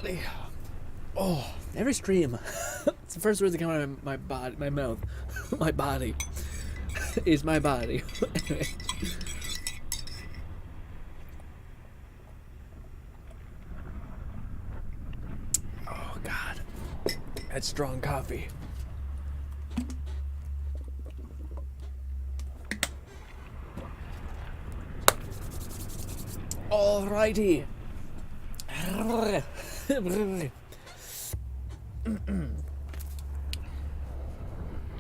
body. Oh, every stream. It's the first words that come out of my body, my mouth. My body is my body. Anyway. Oh God, that's strong coffee. Alrighty.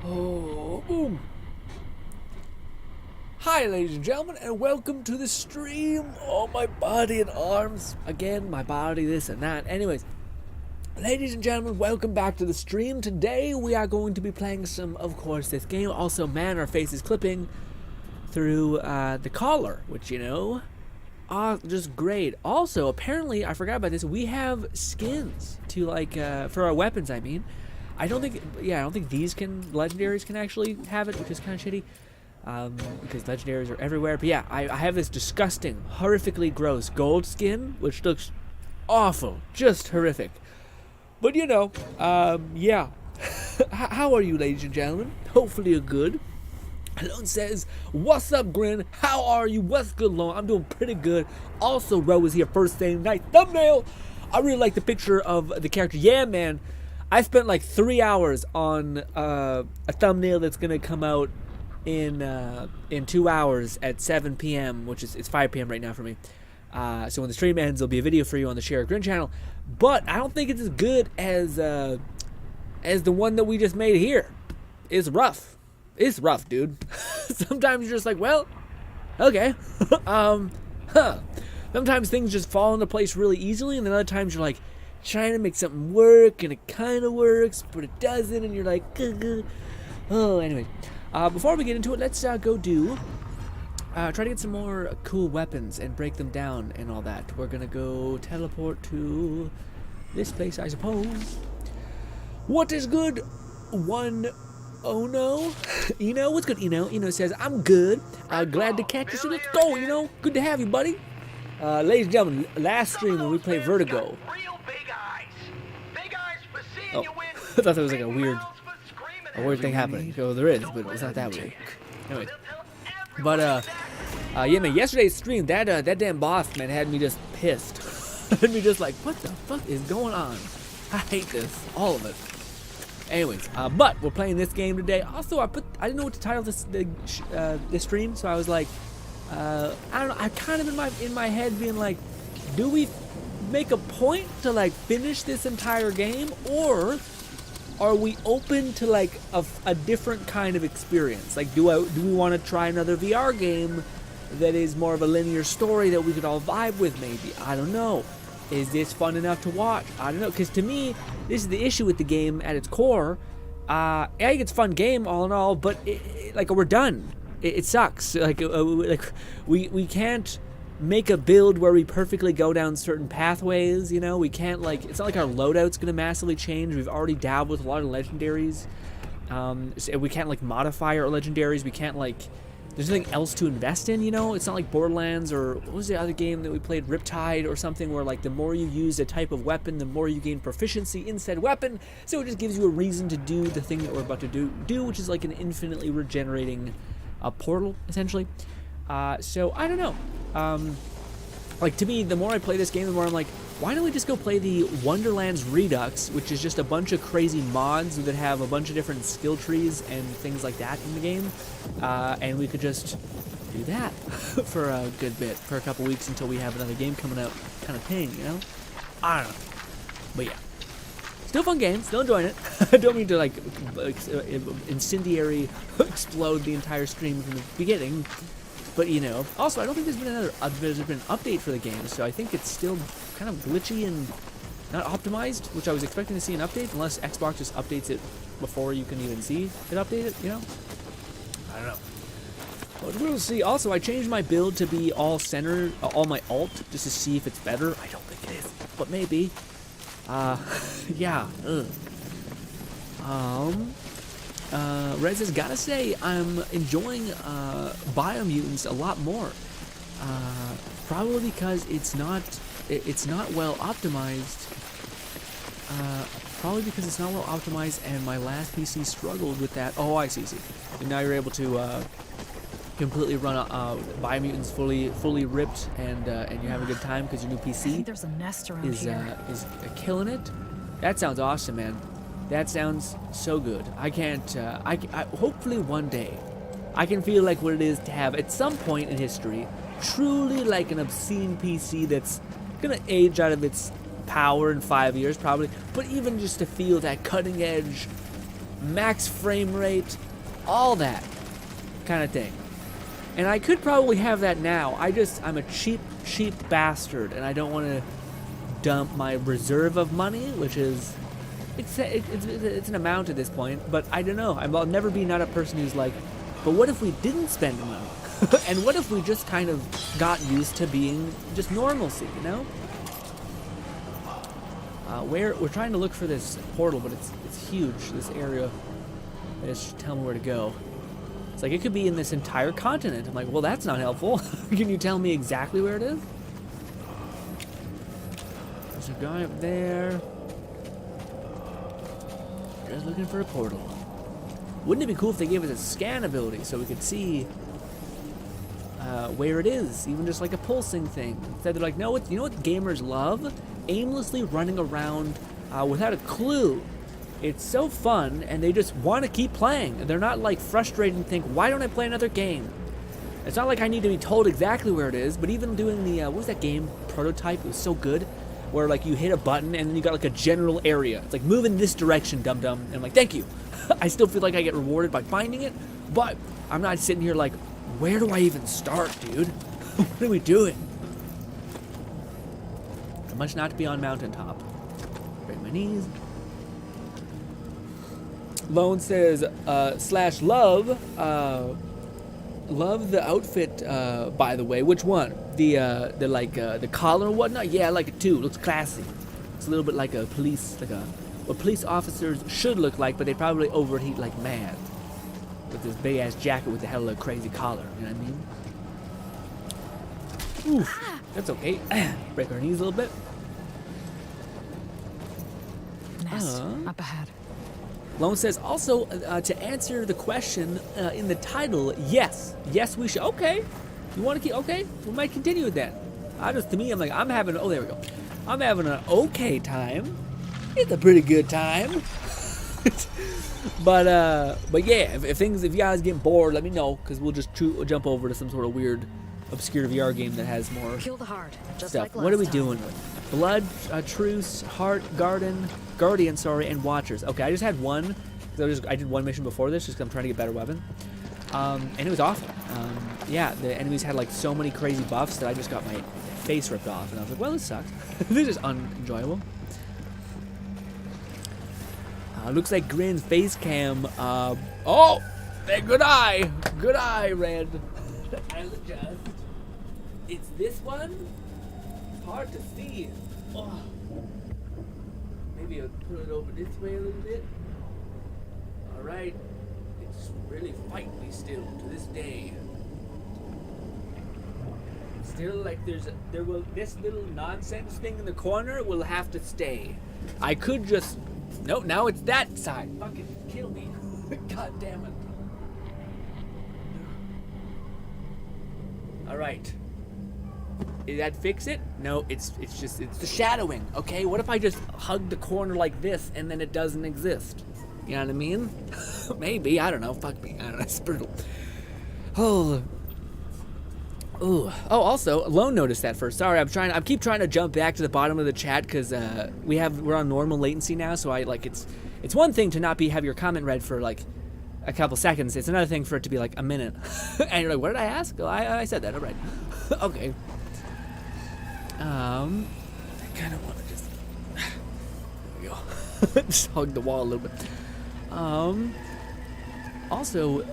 Oh, boom. Hi, ladies and gentlemen, and welcome to the stream. Oh, my body and arms. Again, my body, this and that. Anyways, ladies and gentlemen, welcome back to the stream. Today, we are going to be playing some, of course, this game. Also, man, our face is clipping through the collar, which, you know, just great. Also, apparently, I forgot about this, we have skins to, like, for our weapons, I mean. I don't think these legendaries can actually have it, which is kind of shitty, because legendaries are everywhere. But yeah, I have this disgusting, horrifically gross gold skin, which looks awful, just horrific. But you know, yeah. How are you, ladies and gentlemen? Hopefully you're good. Alone says, what's up, Grin? How are you? What's good, Lone? I'm doing pretty good. Also, Ro is here first thing. Nice thumbnail. I really like the picture of the character. Yeah, man. I spent like 3 hours on a thumbnail that's gonna come out in 2 hours at 7 p.m., which is it's 5 p.m. right now for me. So when the stream ends, there'll be a video for you on the Share GRINN channel. But I don't think it's as good as the one that we just made here. It's rough. It's rough, dude. Sometimes you're just like, well, okay. Sometimes things just fall into place really easily, and then other times you're like trying to make something work, and it kind of works, but it doesn't, and you're like, oh, anyway. Before we get into it, let's go try to get some more cool weapons and break them down and all that. We're gonna go teleport to this place, I suppose. What is good? Ono? Eno? What's good, Eno? Eno says, I'm good. Glad to catch you, so let's go, Eno. Good to have you, buddy. Ladies and gentlemen, last stream when we played Vertigo. Oh, I thought there was like a weird thing happening. So there is, but it's not that weird. Anyway. But, yeah, man, yesterday's stream, that damn boss, man, had me just pissed. Had me just like, what the fuck is going on? I hate this. All of it. Anyways, but we're playing this game today. Also, I didn't know what to title this stream, so I was like, I don't know. I kind of in my head being like, do we make a point to like finish this entire game, or are we open to like a different kind of experience? Like, do we want to try another VR game that is more of a linear story that we could all vibe with? Maybe, I don't know. Is this fun enough to watch? I don't know, because to me, this is the issue with the game at its core. I think it's a fun game all in all, but like we're done. It sucks. Like we can't make a build where we perfectly go down certain pathways. You know, we can't like. It's not like our loadout's gonna massively change. We've already dabbled with a lot of legendaries. So we can't like modify our legendaries. We can't like. There's nothing else to invest in, you know? It's not like Borderlands or what was the other game that we played, Riptide or something, where like the more you use a type of weapon, the more you gain proficiency in said weapon. So it just gives you a reason to do the thing that we're about to do, which is like an infinitely regenerating portal, essentially. So I don't know. Like to me, the more I play this game, the more I'm like, why don't we just go play the Wonderlands Redux, which is just a bunch of crazy mods that have a bunch of different skill trees and things like that in the game, and we could just do that for a good bit, for a couple weeks until we have another game coming out kind of thing, you know? I don't know. But yeah. Still fun game, still enjoying it. I don't mean to like incendiary explode the entire stream from the beginning. But, you know, also, I don't think there's been an update for the game, so I think it's still kind of glitchy and not optimized, which I was expecting to see an update, unless Xbox just updates it before you can even see it updated, you know? I don't know. But we'll see. Also, I changed my build to be all centered, all my alt, just to see if it's better. I don't think it is, but maybe. Yeah. Rez has gotta say, I'm enjoying Biomutants a lot more. Probably because it's not well optimized Probably because it's not well optimized, and my last PC struggled with that. Oh, I see. And now you're able to completely run Biomutants fully ripped, and you have a good time because your new I PC think there's a nest around is here. killing it. That sounds awesome, man. That sounds so good. I can't. I hopefully one day I can feel like what it is to have at some point in history truly like an obscene PC that's gonna age out of its power in 5 years probably, but even just to feel that cutting edge, max frame rate, all that kind of thing. And I could probably have that now. I'm a cheap bastard, and I don't want to dump my reserve of money, which is it's an amount at this point. But I don't know. I'll never be not a person who's like, but what if we didn't spend the money? And what if we just kind of got used to being just normalcy, you know? We're trying to look for this portal, but it's huge. This area. Just tell me where to go. It's like it could be in this entire continent. I'm like, well, that's not helpful. Can you tell me exactly where it is? There's a guy up there. Just looking for a portal. Wouldn't it be cool if they gave us a scan ability so we could see where it is, even just like a pulsing thing? Instead, they're like, no, you know what gamers love? Aimlessly running around without a clue. It's so fun, and they just want to keep playing. They're not like frustrated and think, why don't I play another game? It's not like I need to be told exactly where it is, but even doing the, what was that game, Prototype? It was so good, where like you hit a button and then you got like a general area. It's like, move in this direction, dum-dum. And I'm like, thank you. I still feel like I get rewarded by finding it, but I'm not sitting here like, where do I even start, dude? What are we doing? I must not be on mountaintop. Break my knees. Lone says, slash love, love the outfit, by the way. Which one? The collar and whatnot? Yeah, I like it too. It looks classy. It's a little bit like a police, what police officers should look like, but they probably overheat like mad. With this big ass jacket with the hella crazy collar, you know what I mean? Oof, that's okay. Break our knees a little bit. Nest up ahead. Lone says also to answer the question in the title, yes, we should. Okay, you want to keep? Okay, we might continue with that. To me, I'm like, I'm having. Oh, there we go. I'm having an okay time. It's a pretty good time. but yeah, if you guys get bored, let me know, because we'll just jump over to some sort of weird, obscure VR game that has more Kill the heart, just stuff. like What are we last doing? Blood, Truce, Heart, Guardian, and Watchers. Okay, I just had one. I did one mission before this, just because I'm trying to get better weapon. And it was awful. Yeah, the enemies had like so many crazy buffs that I just got my face ripped off, and I was like, well, this sucks. This is unenjoyable. Looks like Grinn's face cam. Oh, hey, good eye, Red. I'll adjust. It's this one. It's hard to see. Oh. Maybe I'll put it over this way a little bit. All right. It's really fighting me still to this day. Still, like this little nonsense thing in the corner will have to stay. I could just. Nope, now it's that side. Fucking kill me. God damn it. Alright. Did that fix it? No, it's the shadowing, okay? What if I just hug the corner like this and then it doesn't exist? You know what I mean? Maybe, I don't know. Fuck me. I don't know. It's brutal. Oh. Ooh. Oh, also, Lone noticed that first. Sorry, I keep trying to jump back to the bottom of the chat because we're on normal latency now. So it's one thing to not have your comment read for like a couple seconds. It's another thing for it to be like a minute. And you're like, what did I ask? Well, I said that. All right. Okay. I kind of want to just. There we go. Just hug the wall a little bit. Also,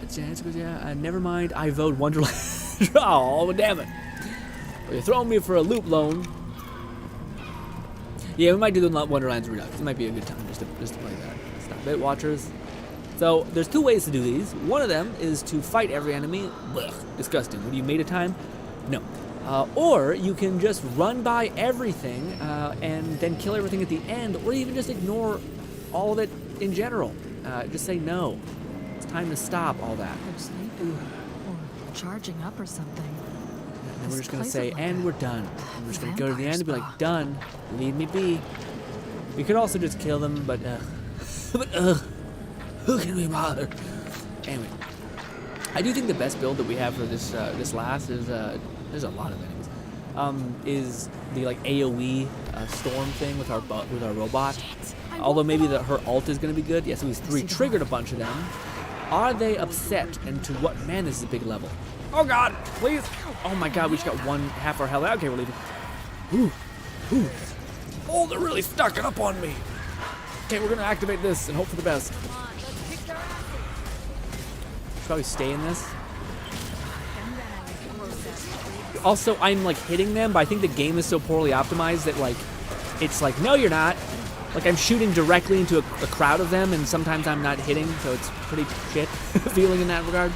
never mind. I vote Wonderland. Oh, damn it. You're throwing me for a loop, Lone. Yeah, we might do the Wonderlands Redux. It might be a good time just to play that. Stop it, watchers. So, there's two ways to do these. One of them is to fight every enemy. Blech, disgusting. Would you made a time? No. Or you can just run by everything and then kill everything at the end, or even just ignore all of it in general. Just say no. It's time to stop all that. They're sleeping or charging up or something. And then we're This just gonna place say, is like and a we're done. And we're just gonna go to the vampire end and be like, spa. done. Leave me be. We could also just kill them, but who can we bother? Anyway, I do think the best build that we have for this this last is there's a lot of enemies. Is the like AOE storm thing with our robot. Although maybe her ult is gonna be good. Yes, we triggered a bunch of them. Are they upset? And to what? Man, this is a big level. Oh God, please! Oh my God, we just got half our health. Okay, we're leaving. Ooh, ooh. Oh, they're really stocking up on me. Okay, we're gonna activate this and hope for the best. Should probably stay in this. Also, I'm like hitting them, but I think the game is so poorly optimized that like, it's like, no, you're not. Like I'm shooting directly into a crowd of them, and sometimes I'm not hitting, so it's pretty shit feeling in that regard.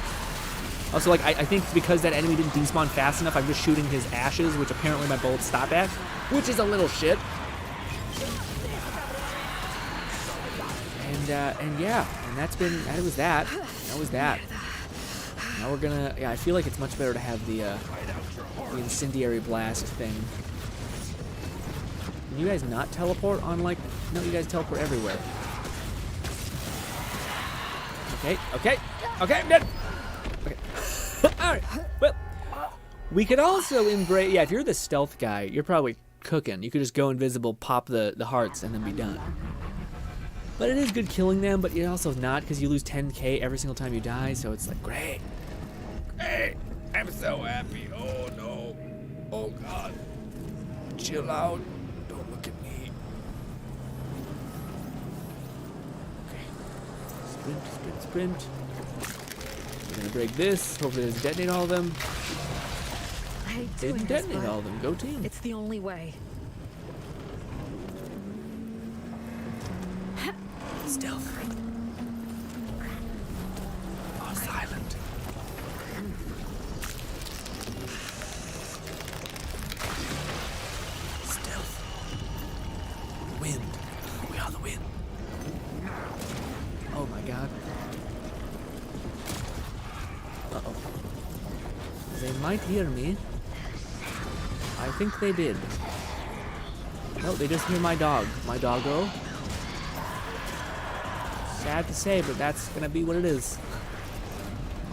Also, like I think because that enemy didn't despawn fast enough, I'm just shooting his ashes, which apparently my bullets stop at, which is a little shit. And yeah, and that was that. Now we're gonna, yeah, I feel like it's much better to have the incendiary blast thing. Can you guys not teleport on like, no, you guys teleport everywhere. Okay, I'm dead. Okay, alright, well, we could also embrace, yeah, if you're the stealth guy, you're probably cooking. You could just go invisible, pop the hearts, and then be done. But it is good killing them, but it also not, because you lose 10k every single time you die, so it's like, great. Great. I'm so happy. Oh, no. Oh, God. Chill out. Don't look at me. Okay. Sprint. We're going to break this. Hopefully it doesn't detonate all of them. I hate It doing didn't this, detonate but all of them. Go team. it's the only way. Stealth. Oh, silent. Stealth. Wind. We are the wind. Oh my God. Uh-oh. They might hear me. I think they did. No, they just hear my dog. My doggo. Sad to say, but that's gonna be what it is.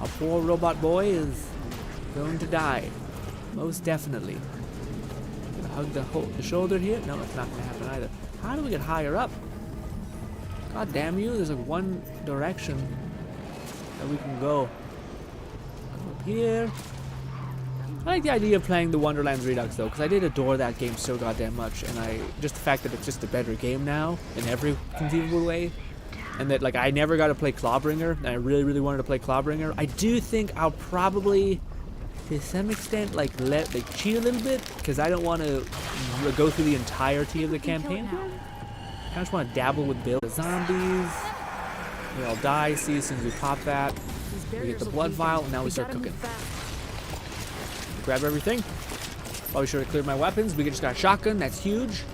Our poor robot boy is going to die. Most definitely. Gonna hug the shoulder here? No, it's not gonna happen either. How do we get higher up? God damn you, there's like one direction that we can go. Up here. I like the idea of playing the Wonderlands Redux though, because I did adore that game so goddamn much, and just the fact that it's just a better game now in every conceivable way. And that, like, I never got to play Clawbringer, and I really, really wanted to play Clawbringer. I do think I'll probably, to some extent, like cheat a little bit, because I don't want to go through the entirety of the campaign. I kind of just want to dabble with build. The zombies, they all die. See, as soon as we pop that, we get the blood vial, and now we start cooking. Grab everything. Probably should have cleared my weapons. We just got a shotgun. That's huge.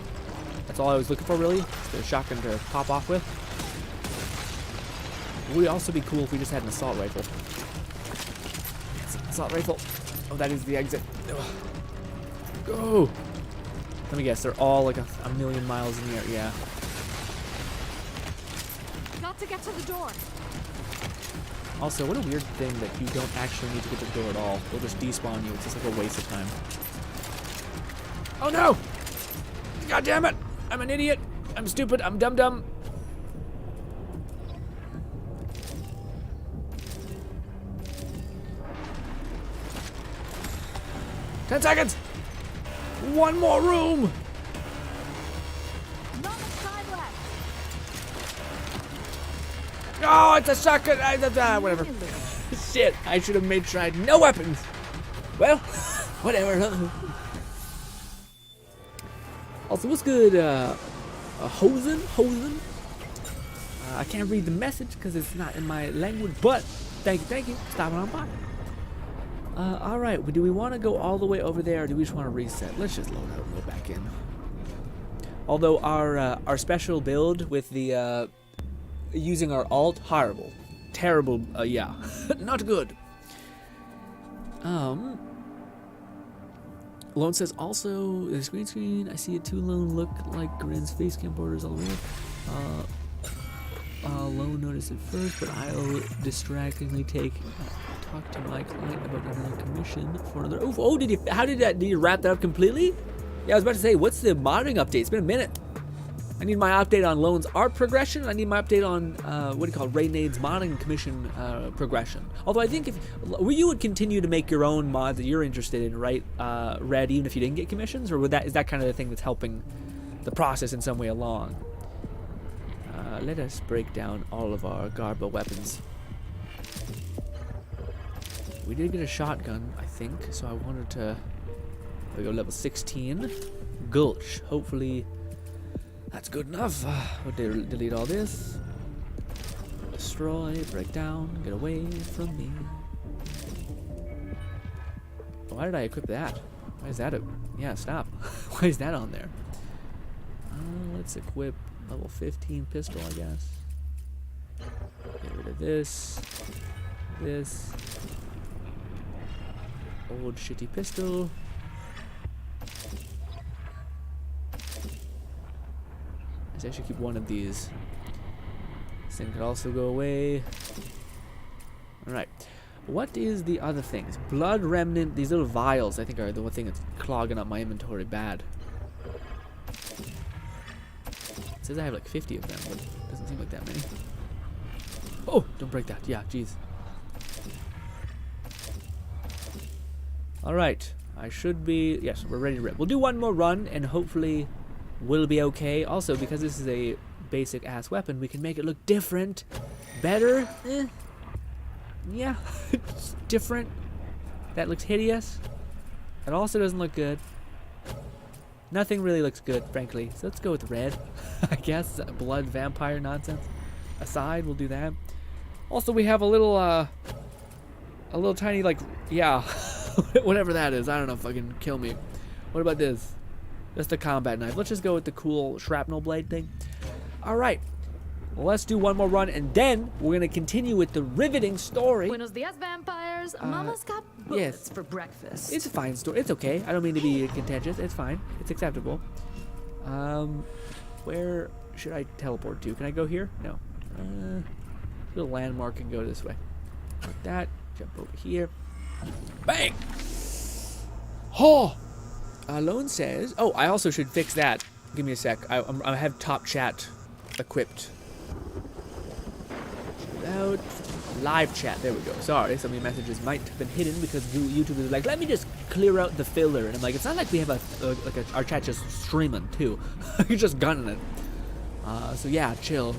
That's all I was looking for, really. Just a shotgun to pop off with. It would also be cool if we just had an assault rifle. Assault rifle. Oh, that is the exit. Go! Let me guess, they're all like a million miles in the air. Yeah. Got to get to the door. Also, what a weird thing that you don't actually need to get to the door at all. They'll just despawn you. It's just like a waste of time. Oh no! God damn it! I'm an idiot. I'm stupid. I'm dumb. 10 seconds! One more room! Not much time left. Oh, it's a shotgun! Whatever. Shit, I should have made sure I had no weapons. Well, whatever. Also, what's good? Hosen? I can't read the message because it's not in my language, but thank you. Stopping on by. Alright, do we want to go all the way over there, or do we just want to reset? Let's just load out and go back in. Although our special build with the, using our alt, horrible. Terrible, yeah. Not good. Lone says also, the screen, I see a two lone look like Grinn's face cam borders all the way up. Lone noticed it first, but I'll distractingly talk to my client about another commission for another. Oh, did you wrap that up completely? Yeah, I was about to say, what's the modding update? It's been a minute. I need my update on Lone's art progression. I need my update on, what do you call it, Raynade's modding commission progression. Although I think if you would continue to make your own mods that you're interested in, right, Red, even if you didn't get commissions? Or is that kind of the thing that's helping the process in some way along? Let us break down all of our Garbo weapons. We did get a shotgun, I think, so I wanted to... We go level 16. Gulch. Hopefully that's good enough. We'll delete all this. Destroy, break down, get away from me. Why did I equip that? Why is that yeah, stop. Why is that on there? Let's equip level 15 pistol, I guess. Get rid of this. This. Old shitty pistol. I should keep one of these. This thing could also go away. Alright. What is the other things? Blood remnant. These little vials, I think, are the one thing that's clogging up my inventory bad. It says I have like 50 of them, but it doesn't seem like that many. Oh, don't break that. Yeah, jeez. Alright. I should be... Yes, we're ready to rip. We'll do one more run, and hopefully we'll be okay. Also, because this is a basic-ass weapon, we can make it look different. Better? Yeah. It's different. That looks hideous. That also doesn't look good. Nothing really looks good, frankly. So let's go with red. I guess blood vampire nonsense aside, we'll do that. Also, we have a little tiny, like, yeah, whatever that is. I don't know, fucking kill me. What about this? Just a combat knife. Let's just go with the cool shrapnel blade thing. All right. Well, let's do one more run, and then we're going to continue with the riveting story. Buenos dias, vampires. Mama's got bullets for breakfast. It's a fine story. It's okay. I don't mean to be contentious. It's fine. It's acceptable. Where should I teleport to? Can I go here? No. Little landmark and go this way. Like that. Jump over here. Bang! Oh! Lone says... Oh, I also should fix that. Give me a sec. I have top chat equipped. Out. Live chat. There we go. Sorry, some of your messages might have been hidden because YouTube is like, let me just clear out the filler. And I'm like, it's not like we have our chat just streaming too. You're just gunning it. So yeah, chill.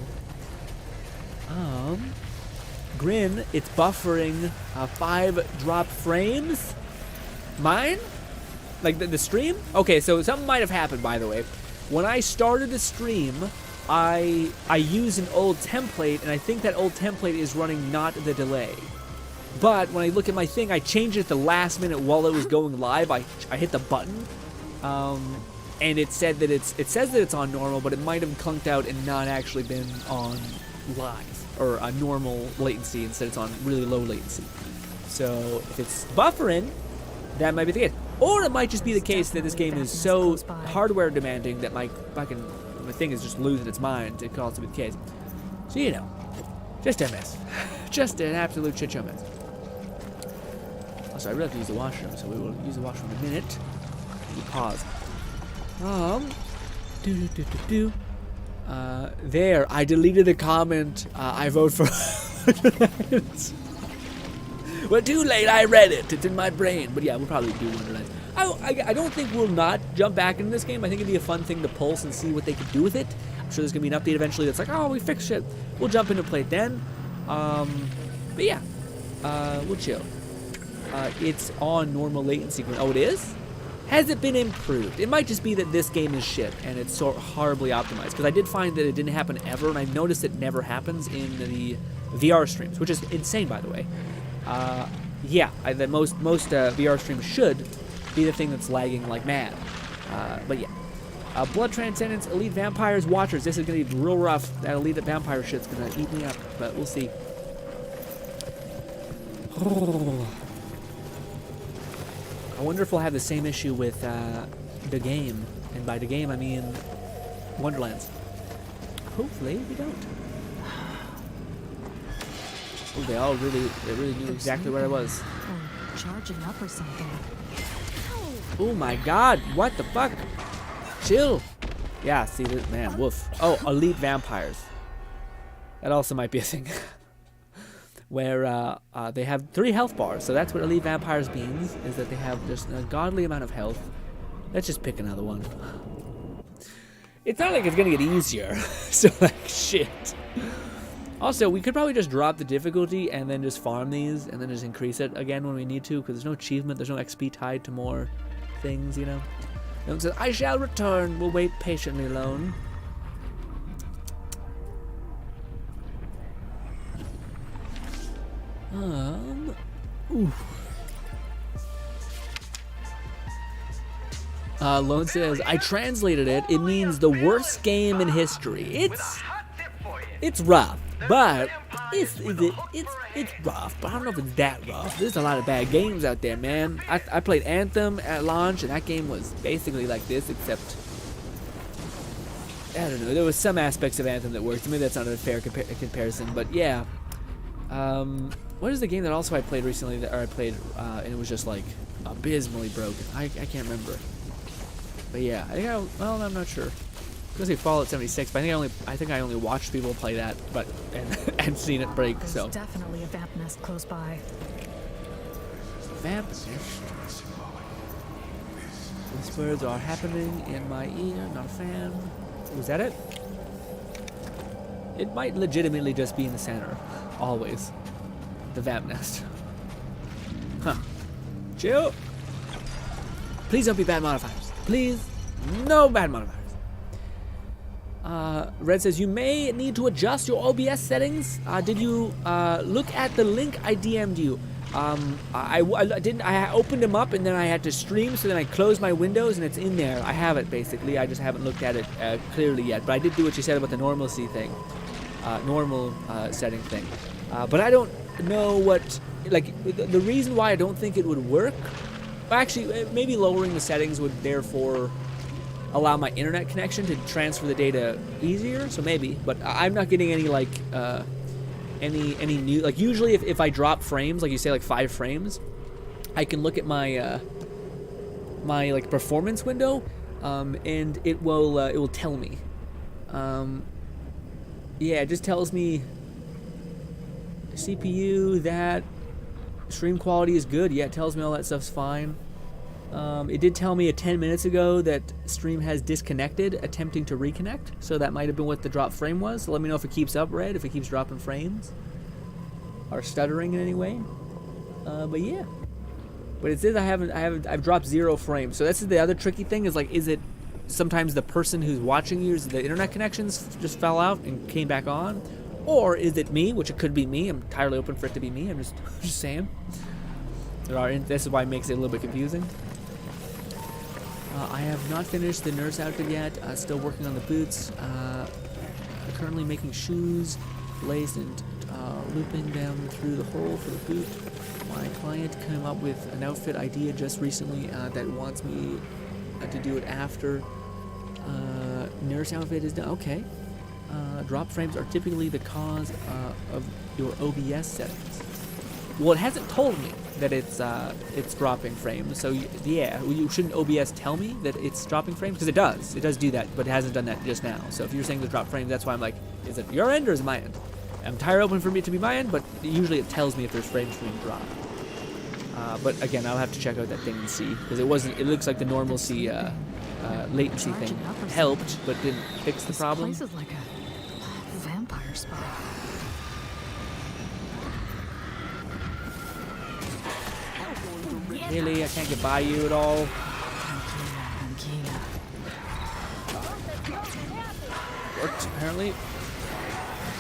Grin, it's buffering 5 drop frames. Mine? Like the stream? Okay, so something might have happened, by the way. When I started the stream, I used an old template, and I think that old template is running not the delay. But when I look at my thing, I changed it at the last minute while it was going live. I hit the button, and it said that it says that it's on normal, but it might have clunked out and not actually been on live or a normal latency. Instead, it's on really low latency. So if it's buffering, that might be the case. Or it might just be the case that this game is so hardware demanding that my thing is just losing its mind. It could also be the case. So, you know, just a mess. Just an absolute shit show mess. Also, I really have to use the washroom, so we will use the washroom in a minute. We pause. There, I deleted a comment. I vote for... Well, too late, I read it. It's in my brain. But yeah, we'll probably do one tonight. I don't think we'll not jump back into this game. I think it'd be a fun thing to pulse and see what they could do with it. I'm sure there's going to be an update eventually that's like, oh, we fixed shit. We'll jump into play it then. But yeah, we'll chill. It's on normal latency. Oh, it is? Has it been improved? It might just be that this game is shit and it's so horribly optimized. Because I did find that it didn't happen ever, and I've noticed it never happens in the VR streams, which is insane, by the way. yeah, that most VR streams should be the thing that's lagging like mad. But yeah. Blood Transcendence, Elite Vampires, Watchers. This is going to be real rough. That Elite Vampire shit's going to eat me up, but we'll see. Oh. I wonder if we'll have the same issue with the game. And by the game, I mean Wonderlands. Hopefully, we don't. Oh, they really knew exactly where I was. Charging up or something. Oh my god, what the fuck? Chill. Yeah, see this, man, woof. Oh, Elite Vampires. That also might be a thing. Where they have 3 health bars. So that's what Elite Vampires means, is that they have just a godly amount of health. Let's just pick another one. It's not like it's gonna get easier. So like, shit. Also, we could probably just drop the difficulty and then just farm these and then just increase it again when we need to, because there's no achievement, there's no XP tied to more things, you know? No one says, I shall return, we'll wait patiently alone. Ooh. Lone says, I translated it, it means the worst game in history. It's rough. But it's rough, but I don't know if it's that rough. There's a lot of bad games out there, man. I played Anthem at launch, and that game was basically like this, except I don't know. There was some aspects of Anthem that worked. Maybe that's not a fair comparison, but yeah. What is the game that also I played recently and it was just like abysmally broken? I can't remember. But yeah, well, I'm not sure. I was gonna say Fallout 76, but I think I only watched people play that, but and seen it break. There's so definitely a vamp nest close by. Vamp nest. These words are happening in my ear. Not a fan. Was that it? It might legitimately just be in the center, always. The vamp nest. Huh. Chill. Please don't be bad modifiers. Please, no bad modifiers. Red says, you may need to adjust your OBS settings. Did you look at the link I DM'd you? I didn't. I opened them up and then I had to stream, so then I closed my windows and it's in there. I have it basically. I just haven't looked at it clearly yet. But I did do what you said about the normalcy thing, normal setting thing. But I don't know what, like, the reason why I don't think it would work. Actually, maybe lowering the settings would therefore allow my internet connection to transfer the data easier, so maybe, but I'm not getting any like any new, like usually if I drop frames, like you say, like 5 frames, I can look at my my like performance window, and it will tell me. Yeah, it just tells me CPU, that stream quality is good. Yeah, it tells me all that stuff's fine. It did tell me 10 minutes ago that stream has disconnected, attempting to reconnect. So that might have been what the drop frame was. So let me know if it keeps up, Red, if it keeps dropping frames or stuttering in any way. But yeah. But it says I've dropped 0 frames. So that's the other tricky thing is like, is it sometimes the person who's watching you, the internet connections just fell out and came back on? Or is it me, which it could be me. I'm entirely open for it to be me. I'm just saying. This is why it makes it a little bit confusing. I have not finished the nurse outfit yet. Still working on the boots. Currently making shoes, laced and looping them through the hole for the boot. My client came up with an outfit idea just recently that wants me to do it after. Nurse outfit is done. Okay. Drop frames are typically the cause of your OBS settings. Well, it hasn't told me that it's dropping frames, so yeah, shouldn't OBS tell me that it's dropping frames? Because it does do that, but it hasn't done that just now. So if you're saying to drop frames, that's why I'm like, is it your end or is it my end? I'm entirely open for it to be my end, but usually it tells me if there's frames being dropped. But again, I'll have to check out that thing and see, because it looks like the normalcy latency thing helped, but didn't fix the problem. This place is like a vampire spot. Really, I can't get by you at all. Worked, apparently. I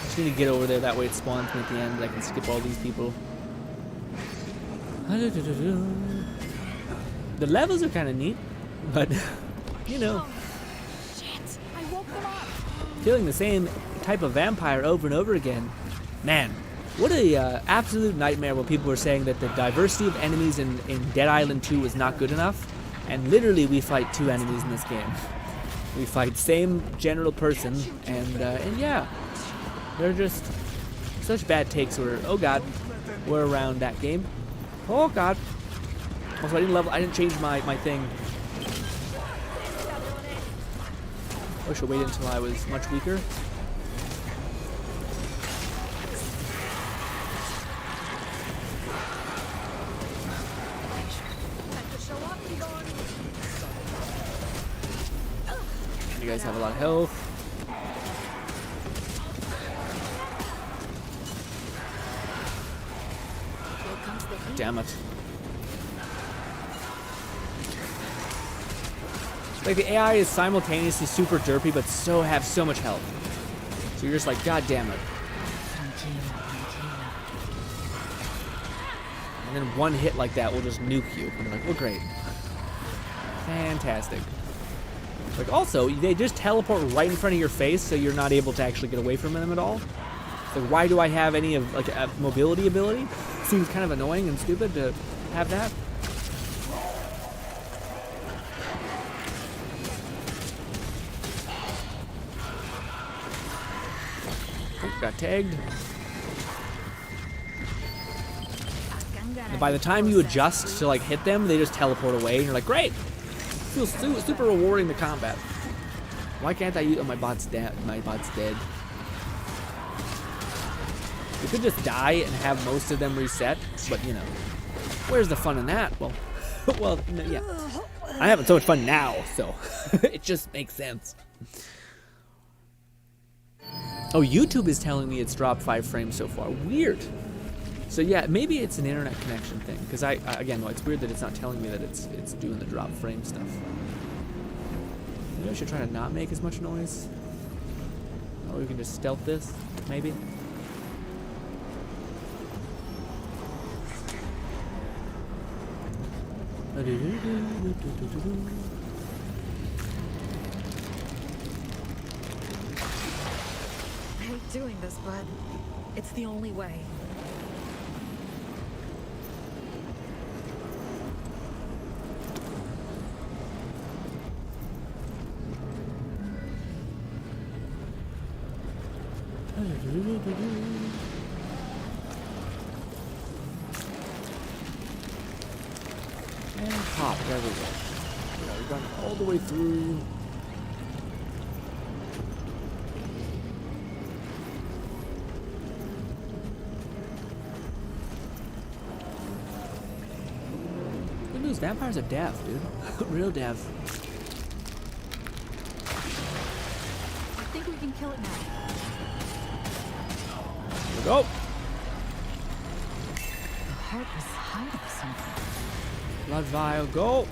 just need to get over there, that way it spawns me at the end. I can skip all these people. The levels are kind of neat, but you know, Shit! I woke them up. killing the same type of vampire over and over again. Man, what a absolute nightmare when people were saying that the diversity of enemies in Dead Island 2 was not good enough. And literally, we fight 2 enemies in this game. We fight same general person, and yeah, they're just such bad takes. Oh god, we're around that game. Oh god. Also, I didn't change my thing. I should wait until I was much weaker. You guys have a lot of health. Damn it. Like, the AI is simultaneously super derpy, but have so much health. So you're just like, god damn it. And then one hit like that will just nuke you. And you're like, well, great. Fantastic. Like, also, they just teleport right in front of your face, so you're not able to actually get away from them at all. Like, why do I have any of, like, a mobility ability? Seems kind of annoying and stupid to have that. Oh, got tagged. And by the time you adjust to, like, hit them, they just teleport away, and you're like, great! Feels super rewarding, the combat. Why can't I use... Oh, my bot's dead. My bot's dead. You could just die and have most of them reset, but, you know, where's the fun in that? Well, well, no, yeah. I'm having so much fun now, so it just makes sense. Oh, YouTube is telling me it's dropped 5 frames so far. Weird. So yeah, maybe it's an internet connection thing, because again, well, it's weird that it's not telling me that it's doing the drop frame stuff. Maybe I should try to not make as much noise. Or we can just stealth this, maybe. I hate doing this, but it's the only way. And pop, there we go. Yeah, we've gone all the way through. Good news, vampires are deaf, dude. Real deaf. I think we can kill it now. Here we go. The heart was hiding something. Blood vial, go.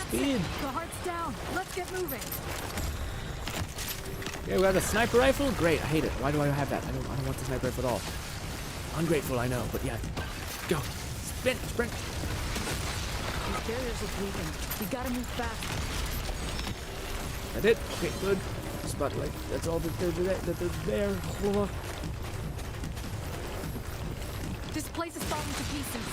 Speed. The heart's down. Let's get moving. Okay, we got the sniper rifle. Great. I hate it. Why do I have that? I don't want the sniper rifle at all. Ungrateful, I know, but yeah. Go. Sprint. These barriers are bleeding. We gotta move fast. That's it. Okay, good. Spotlight. That's all that there's there. This place is falling to pieces.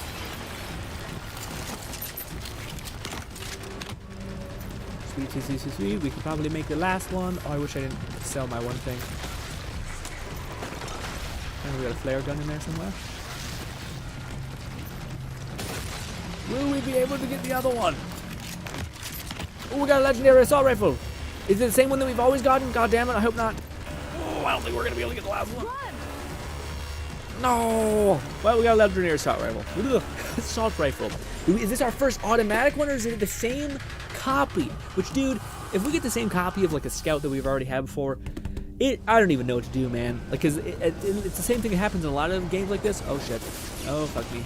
Sweet. We could probably make the last one. Oh, I wish I didn't sell my one thing. And we got a flare gun in there somewhere. Will we be able to get the other one? Oh, we got a legendary assault rifle. Is it the same one that we've always gotten? God damn it, I hope not. Oh, I don't think we're going to be able to get the last one. Run! No. Well, we got a legendary assault rifle. Assault rifle. Is this our first automatic one, or is it the same copy? Which, dude, if we get the same copy of like a scout that we've already had before, I don't even know what to do, man. Like, cause it's the same thing that happens in a lot of games like this. Oh shit. Oh fuck me.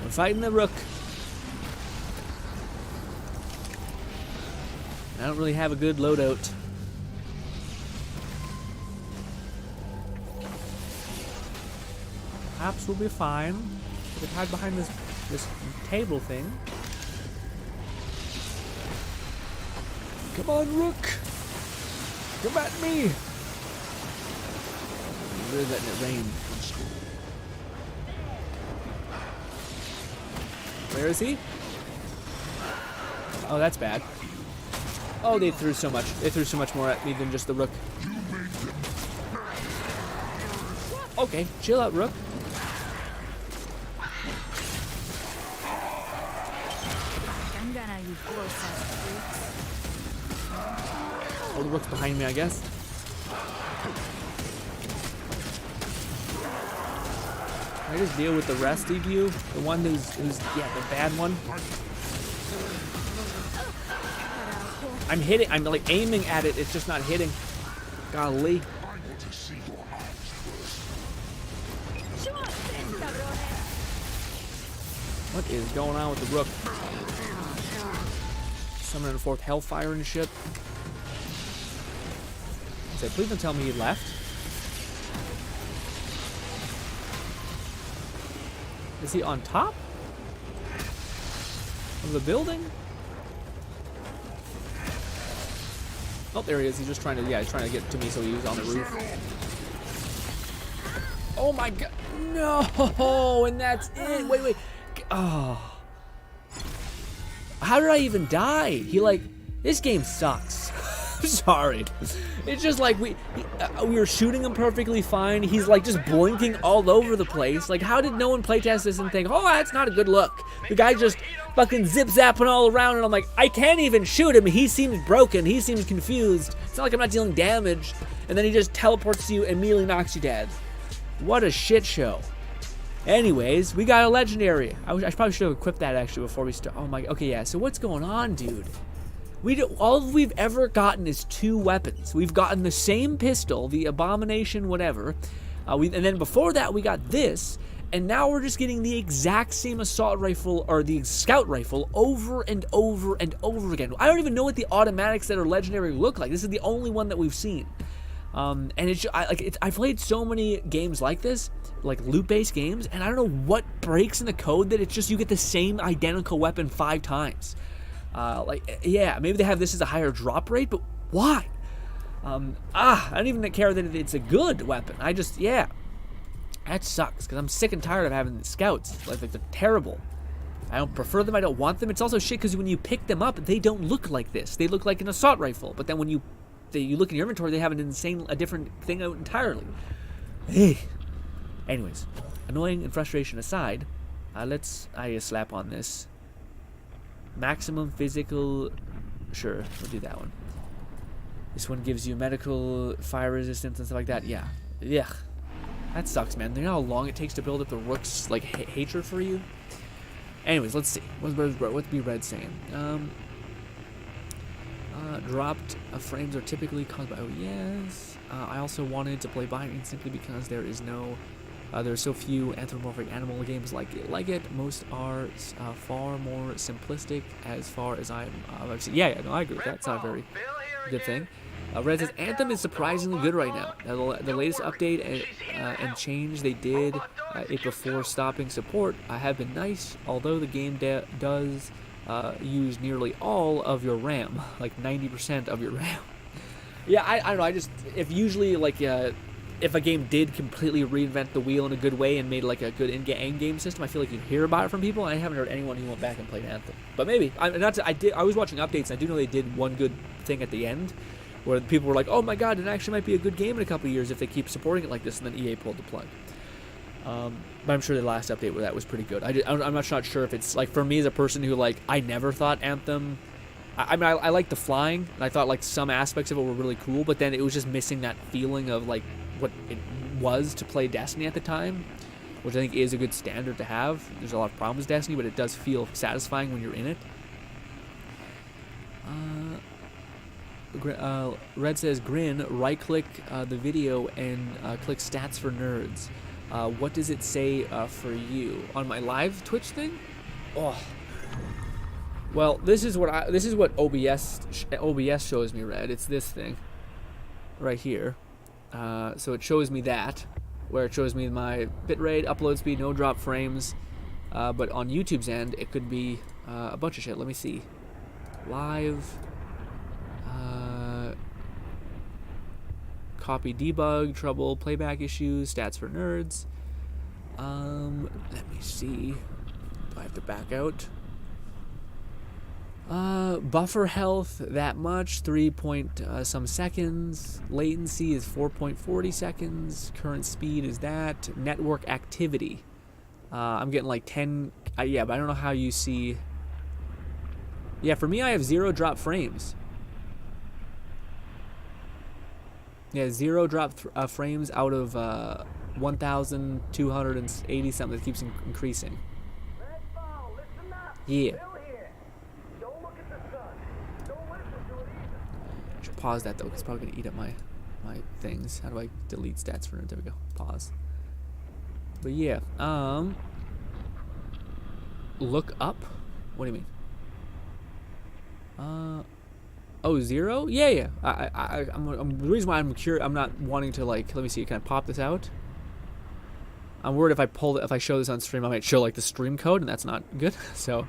We're fighting the rook. I don't really have a good loadout. Perhaps we'll be fine. We can hide behind this this table thing. Come on, Rook! Come at me! I'm really letting it rain. Where is he? Oh, that's bad. Oh, they threw so much. They threw so much more at me than just the Rook. Okay, chill out, Rook. Oh, the Rook's behind me, I guess. Can I just deal with the rest of you? The one who's yeah, the bad one. I'm hitting, I'm like aiming at it, it's just not hitting. Golly. What is going on with the Rook? Summoning a fourth Hellfire and shit. I said, please don't tell me he left. Is he on top of the building? Oh, there he is. He's just trying to, yeah, he's trying to get to me, so he's on the roof. Oh my god. No, and that's it. Wait, wait. Oh. How did I even die? He like, this game sucks. I'm sorry. It's just like we were shooting him perfectly fine. He's like just blinking all over the place. Like, how did no one playtest this and think, oh, that's not a good look? The guy just fucking zip-zapping all around, and I'm like, I can't even shoot him. He seems broken. He seems confused. It's not like I'm not dealing damage. And then he just teleports to you and immediately knocks you dead. What a shit show. Anyways, we got a legendary. I probably should have equipped that actually before we start. Oh my, okay, yeah. So what's going on, dude? All we've ever gotten is 2 weapons. We've gotten the same pistol, the Abomination whatever, and then before that we got this, and now we're just getting the exact same assault rifle, or the scout rifle, over and over and over again. I don't even know what the automatics that are legendary look like. This is the only one that we've seen. And I've played so many games like this, like loot-based games, and I don't know what breaks in the code that it's just you get the same identical weapon 5 times. Yeah, maybe they have this as a higher drop rate, but why? I don't even care that it's a good weapon. Yeah, that sucks, because I'm sick and tired of having the scouts. Like they're terrible. I don't prefer them, I don't want them. It's also shit, because when you pick them up, they don't look like this. They look like an assault rifle, but then when you look in your inventory, they have a different thing out entirely. Hey. Anyways, annoying and frustration aside, I slap on this. Maximum physical, sure, we'll do that one. This one gives you medical, fire resistance and stuff like that. Yeah, yeah, that sucks, man. You know how long it takes to build up the Rook's like hatred for you. Anyways, let's see. What's B Red saying? Dropped frames are typically caused by OES. I also wanted to play Byron simply because there is no. There are so few anthropomorphic animal games like it. Most are far more simplistic as far as I've seen. Yeah, no, I agree with that. It's not a very good thing. Red says, Anthem is surprisingly good right now. The latest update and change they did it before stopping support have been nice, although the game does use nearly all of your RAM, like 90% of your RAM. Yeah, I don't know, if usually, like, if a game did completely reinvent the wheel in a good way and made like a good in-game system, I feel like you'd hear about it from people. I haven't heard anyone who went back and played Anthem, but maybe. I was watching updates, and I do know they did one good thing at the end, where people were like, "Oh my God, it actually might be a good game in a couple of years if they keep supporting it like this." And then EA pulled the plug. But I'm sure the last update where that was pretty good. I'm not sure if it's like, for me as a person who like, I never thought Anthem. I mean, I like the flying, and I thought like some aspects of it were really cool, but then it was just missing that feeling of like what it was to play Destiny at the time, which I think is a good standard to have. There's a lot of problems with Destiny, but it does feel satisfying when you're in it. Red says, Grin, right-click the video and click stats for nerds. What does it say for you? On my live Twitch thing? Oh. Well, this is what OBS shows me, Red. It's this thing right here. So it shows me that, where it shows me my bitrate, upload speed, no drop frames, But on YouTube's end, it could be a bunch of shit. Let me see. Live. Copy debug, trouble, playback issues, stats for nerds. Let me see. Do I have to back out? Buffer health, that much, 3 point some seconds. Latency is 4.40 seconds. Current speed is that. Network activity. I'm getting like 10. Yeah, but I don't know how you see. Yeah, for me, I have 0 drop frames. Yeah, 0 drop frames out of 1,280 something. That keeps increasing. Redfall, listen up. Yeah. Still here. Don't look at the sun. Don't listen to it either. I should pause that though, because it's probably gonna eat up my things. How do I delete stats for it? There we go. Pause. But yeah, look up. What do you mean? Oh, 0? Yeah. I'm the reason why I'm curious. I'm not wanting to like. Let me see. Can I pop this out? I'm worried if I show this on stream, I might show like the stream code, and that's not good. So,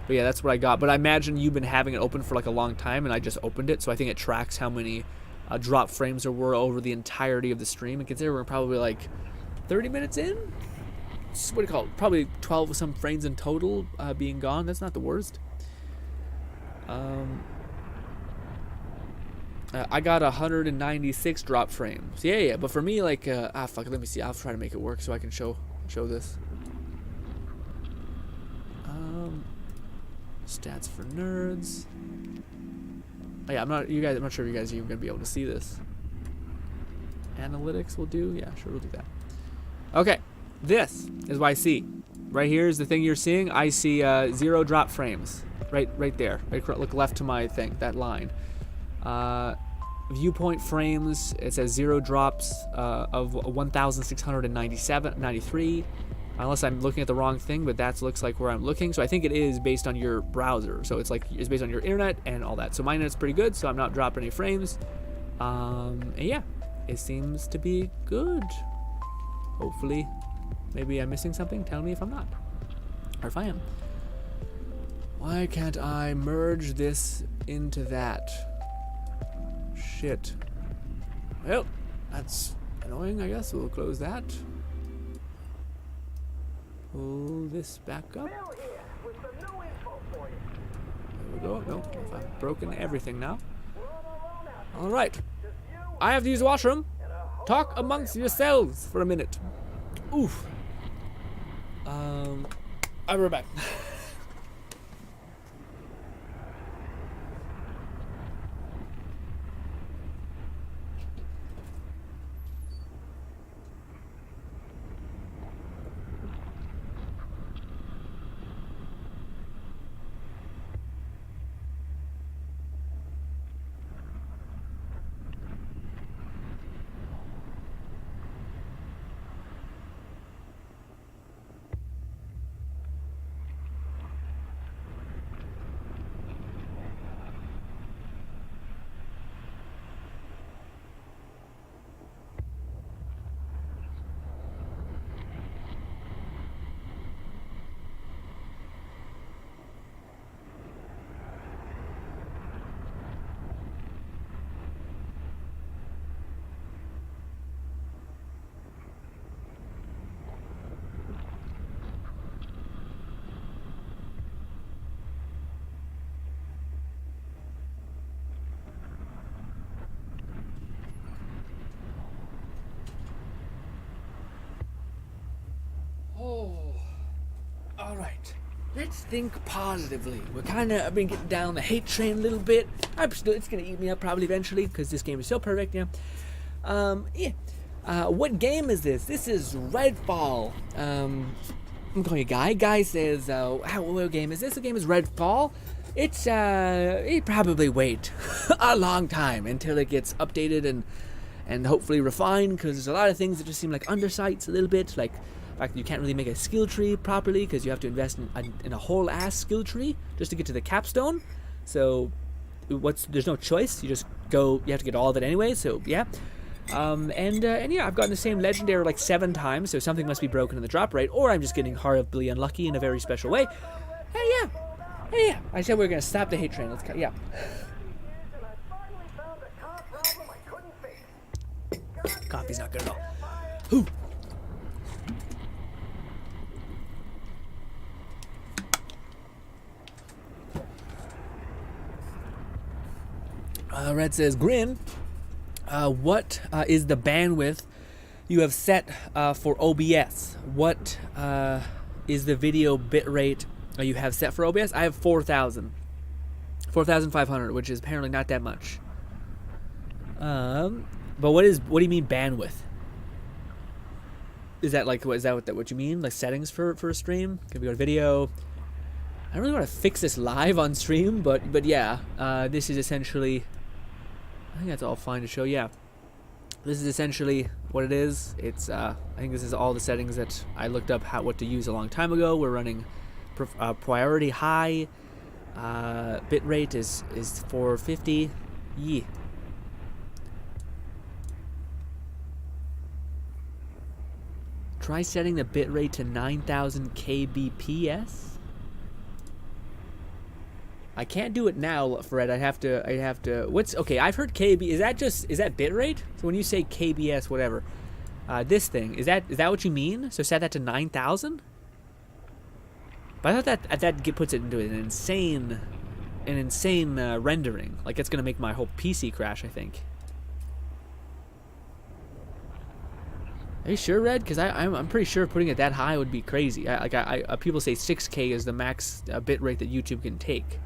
but yeah, that's what I got. But I imagine you've been having it open for like a long time, and I just opened it, so I think it tracks how many drop frames there were over the entirety of the stream. And consider we're probably like 30 minutes in. What do you call it? Probably 12 some frames in total being gone. That's not the worst. I got 196 drop frames. Yeah. But for me, like, fuck it. Let me see. I'll try to make it work so I can show this. Stats for nerds. Oh, yeah, I'm not sure if you guys are even gonna be able to see this. Analytics will do. Yeah, sure, we'll do that. Okay, this is what I see. Right here is the thing you're seeing. I see 0 drop frames. Right there. Look left to my thing. That line. Viewpoint frames, it says 0 drops of 1,693, unless I'm looking at the wrong thing, but that looks like where I'm looking. So I think it is based on your browser, so it's based on your internet and all that. So my internet's pretty good, so I'm not dropping any frames. And yeah, it seems to be good, hopefully. Maybe I'm missing something. Tell me if I'm not, or if I am. Why can't I merge this into that? Shit. Well, that's annoying, I guess. We'll close that. Pull this back up. Bill here with some new info for you. There we go. No, I've broken everything now. We're on our own now. Alright. Just you I have to use the washroom. and a whole Talk amongst yourselves for a minute. Oof. I'll be right back. Alright, let's think positively. I've been getting down the hate train a little bit. It's gonna eat me up probably eventually, because this game is so perfect, yeah. What game is this? This is Redfall. I'm calling you Guy. Guy says, what game is this? The game is Redfall. It's, you probably wait a long time until it gets updated and hopefully refined, because there's a lot of things that just seem like undersights a little bit, like the fact that you can't really make a skill tree properly because you have to invest in a whole ass skill tree just to get to the capstone. So there's no choice. You just go, you have to get all of it anyway. So yeah, And yeah, I've gotten the same legendary like 7 times, so something must be broken in the drop rate, or I'm just getting horribly unlucky in a very special way. Hey, yeah. Hey, yeah. I said we were going to stop the hate train. Let's cut. Yeah. And I finally found a car problem I couldn't fix. Coffee's not good at all. Whew. Red says, Grin, what is the bandwidth you have set for OBS? What is the video bitrate you have set for OBS? I have 4,000. 4,500, which is apparently not that much. But what do you mean bandwidth? Is that like what you mean? Like settings for a stream? Can we go to video? I don't really want to fix this live on stream, but yeah, this is essentially. I think that's all fine to show. Yeah, this is essentially what it is. It's I think this is all the settings that I looked up what to use a long time ago. We're running priority high. Bitrate is 450. Yeah. Try setting the bitrate to 9,000 kbps. I can't do it now, Fred. I'd have to. What's okay? I've heard KB. Is that bitrate? So when you say KBS, whatever, this thing is that what you mean? So set that to 9,000. But I thought that puts it into an insane rendering. Like it's gonna make my whole PC crash. I think. Are you sure, Red? Because I'm pretty sure putting it that high would be crazy. People say 6K is the max bit rate that YouTube can take.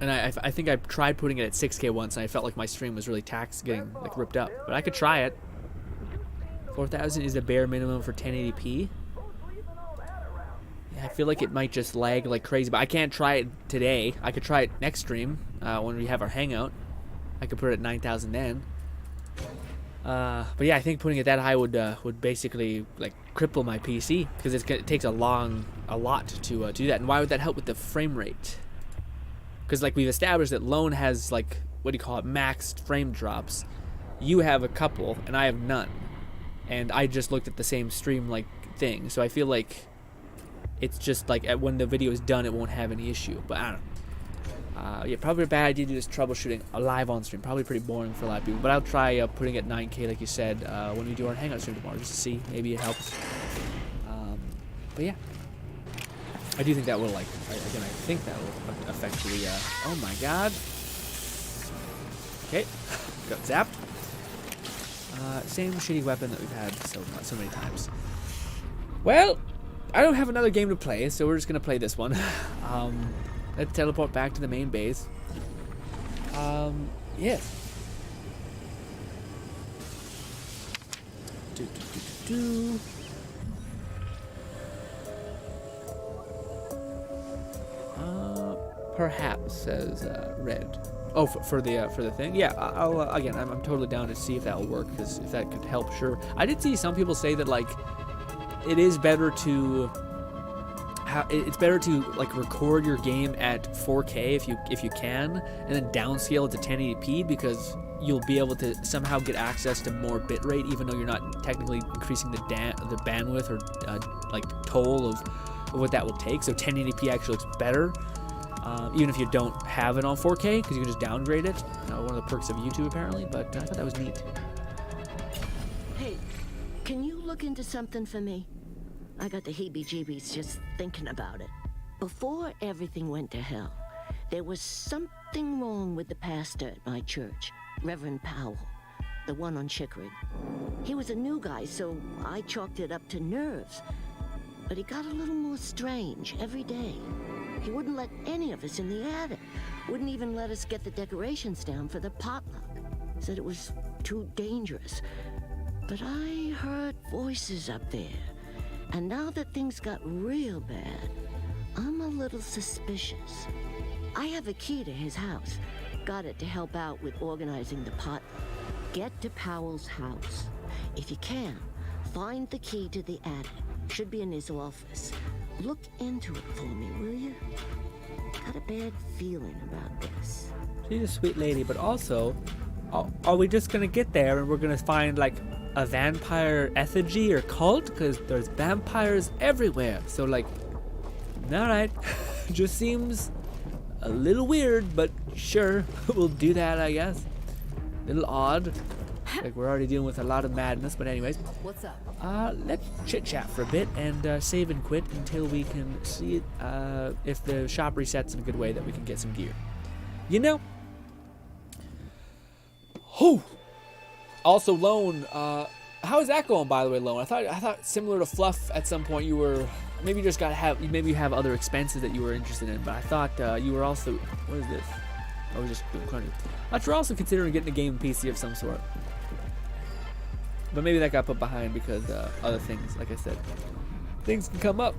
And I think I tried putting it at 6K once, and I felt like my stream was really getting like ripped up. But I could try it. 4,000 is the bare minimum for 1080p. Yeah, I feel like it might just lag like crazy, but I can't try it today. I could try it next stream when we have our hangout. I could put it at 9,000 then. But yeah, I think putting it that high would basically like cripple my PC because it takes a lot to do that. And why would that help with the frame rate? Because like we've established that Lone has like maxed frame drops. You have a couple and I have none. And I just looked at the same stream like thing, so I feel like it's just like when the video is done, it won't have any issue. But I don't know. Yeah, probably a bad idea to do this troubleshooting live on stream. Probably pretty boring for a lot of people. But I'll try putting it 9K, like you said, when we do our hangout stream tomorrow, just to see. Maybe it helps. But yeah, I do think that will, like, again, I think that will affect the. Oh my God. Okay, got zapped. Same shitty weapon that we've had so many times. Well, I don't have another game to play, so we're just gonna play this one. Let's teleport back to the main base. Yes. Perhaps, says Red. Oh, for the thing? Yeah, I'll again, I'm totally down to see if that'll work, because if that could help, sure. I did see some people say that, like, it is better to it's better to like record your game at 4K if you can, and then downscale it to 1080p, because you'll be able to somehow get access to more bitrate, even though you're not technically increasing the bandwidth or like toll of what that will take. So 1080p actually looks better, even if you don't have it on 4K, because you can just downgrade it. One of the perks of YouTube apparently. But I thought that was neat. Hey, can you look into something for me? I got the heebie-jeebies just thinking about it. Before everything went to hell, there was something wrong with the pastor at my church, Reverend Powell, the one on Chickering. He was a new guy, so I chalked it up to nerves. But he got a little more strange every day. He wouldn't let any of us in the attic. Wouldn't even let us get the decorations down for the potluck. Said it was too dangerous. But I heard voices up there. And now that things got real bad, I'm a little suspicious. I have a key to his house. Got it to help out with organizing the potluck. Get to Powell's house. If you can, find the key to the attic. Should be in his office. Look into it for me, will you? had a bad feeling about this. She's a sweet lady, but also, are we just gonna get there and we're gonna find like a vampire effigy or cult? Because there's vampires everywhere. So like, alright, just seems a little weird, but sure, we'll do that, I guess. A little odd. Like we're already dealing with a lot of madness, but anyways. What's up? Let's chit chat for a bit and save and quit until we can see if the shop resets in a good way that we can get some gear. You know? Oh. Also, Lone. How is that going, by the way, Lone? I thought similar to Fluff at some point you were maybe you just maybe you have other expenses that you were interested in, but I thought you were also what is this? I was just doing crunching. I thought you're also considering getting a game PC of some sort. But maybe that got put behind because other things, like I said, things can come up.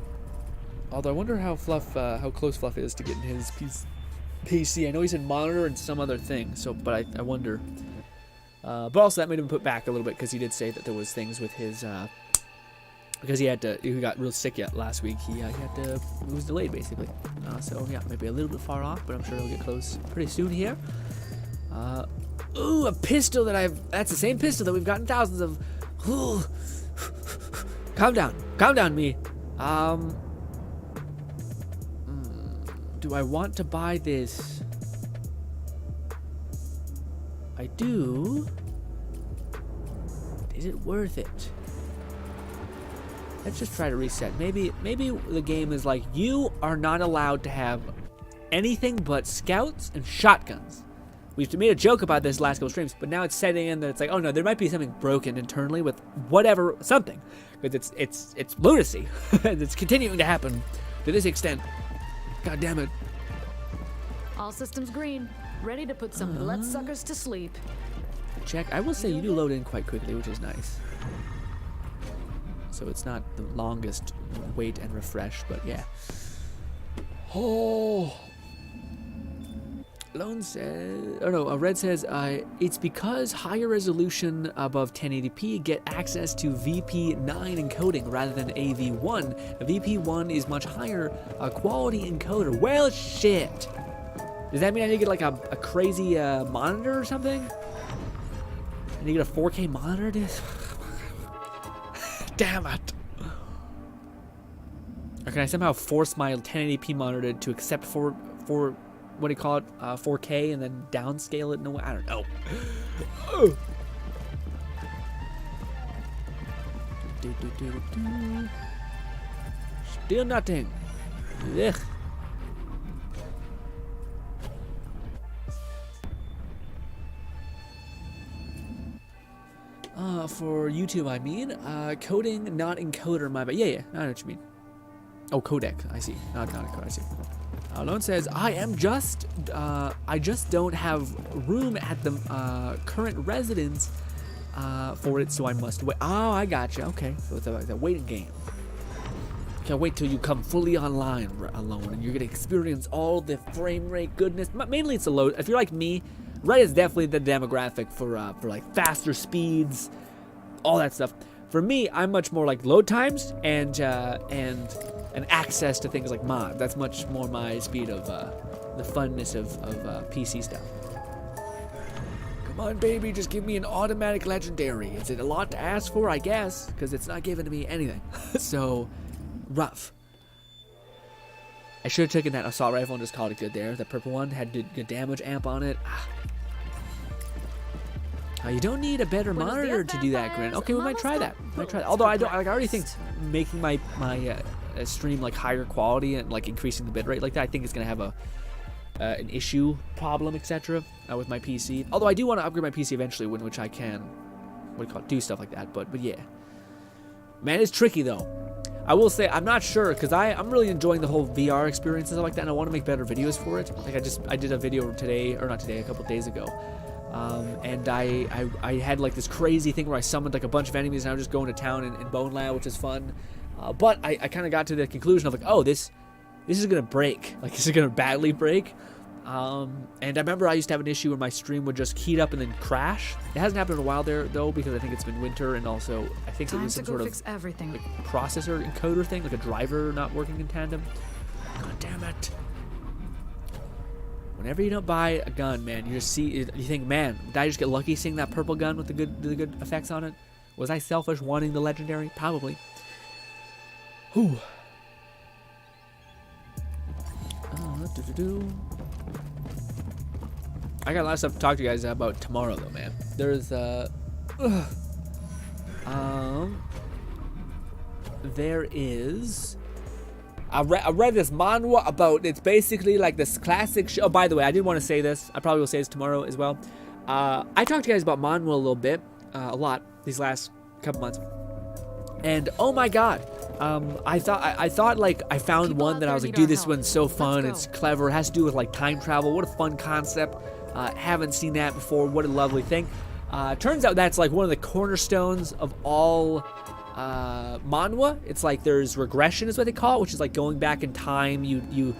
Although I wonder how close Fluff is to getting his PC. I know he said monitor and some other thing. So, but I wonder. But also that made him put back a little bit because he did say that there was things with his because he got real sick last week. He had to. It was delayed basically. So yeah, maybe a little bit far off, but I'm sure he'll get close pretty soon here. Ooh, a pistol that's the same pistol that we've gotten thousands of. Ooh. Calm down, me. Do I want to buy this? I do. Is it worth it? Let's just try to reset. Maybe the game is like, you are not allowed to have anything but scouts and shotguns. We've made a joke about this last couple streams, but now it's setting in that it's like, oh no, there might be something broken internally with whatever, something. Because it's lunacy. And it's continuing to happen to this extent. God damn it. All systems green. Ready to put some bloodsuckers to sleep. Check. I will say you do load in quite quickly, which is nice. So it's not the longest wait and refresh, but yeah. Oh. Lone says, Red says, it's because higher resolution above 1080p get access to VP9 encoding rather than AV1. A VP1 is much higher quality encoder. Well, shit. Does that mean I need to get like a crazy monitor or something? I need to get a 4K monitor? Damn it. Or can I somehow force my 1080p monitor to accept for what do you call it, 4K, and then downscale it in a way? I don't know. Still nothing. Ugh. For YouTube, I mean, coding, not encoder, my bad. Yeah, I know what you mean. Oh, codec, I see. Not encoder, I see. Lone says, I just don't have room at the current residence for it, so I must wait. Oh, I gotcha. Okay, so it's a waiting game. Can't wait till you come fully online, Alone, and you're gonna experience all the frame rate goodness. Mainly, it's a load. If you're like me, Red is definitely the demographic for like faster speeds, all that stuff. For me, I'm much more like load times and access to things like mods. That's much more my speed of the funness of PC stuff. Come on, baby, just give me an automatic legendary. Is it a lot to ask for? I guess, because it's not giving me anything. So, rough. I should have taken that assault rifle and just called it good there. The purple one had good damage amp on it. You don't need a better monitor to do that, Grin. Okay, we might try that. Although I already think making my stream like higher quality and like increasing the bitrate like that, I think it's gonna have an issue problem, etc. With my PC. Although I do want to upgrade my PC eventually, which I can, do stuff like that. But yeah, man, it's tricky though. I will say I'm not sure because I'm really enjoying the whole VR experience and stuff like that, and I want to make better videos for it. Like I did a video today, or not today, a couple days ago. And I had like this crazy thing where I summoned like a bunch of enemies and I was just going to town in Bone Land, which is fun. But I kind of got to the conclusion of like, oh, this is gonna break. Like this is gonna badly break. And I remember I used to have an issue where my stream would just heat up and then crash. It hasn't happened in a while there though, because I think it's been winter, and also I think it was some sort of like, processor encoder thing, like a driver not working in tandem. God damn it. Whenever you don't buy a gun, man, you just see, you think, man, did I just get lucky seeing that purple gun with the good effects on it? Was I selfish wanting the legendary? Probably. Whew. I got a lot of stuff to talk to you guys about tomorrow, though, man. There's there is. I read this manhwa about, it's basically like this classic show. Oh, by the way, I did want to say this. I probably will say this tomorrow as well. I talked to you guys about manhwa a little bit, a lot these last couple months, and oh my god, I thought like I found one that I was like, dude, this one's so fun. It's clever. It has to do with like time travel. What a fun concept. Haven't seen that before. What a lovely thing. Turns out that's like one of the cornerstones of all manhwa. It's like there's regression is what they call it, which is like going back in time. You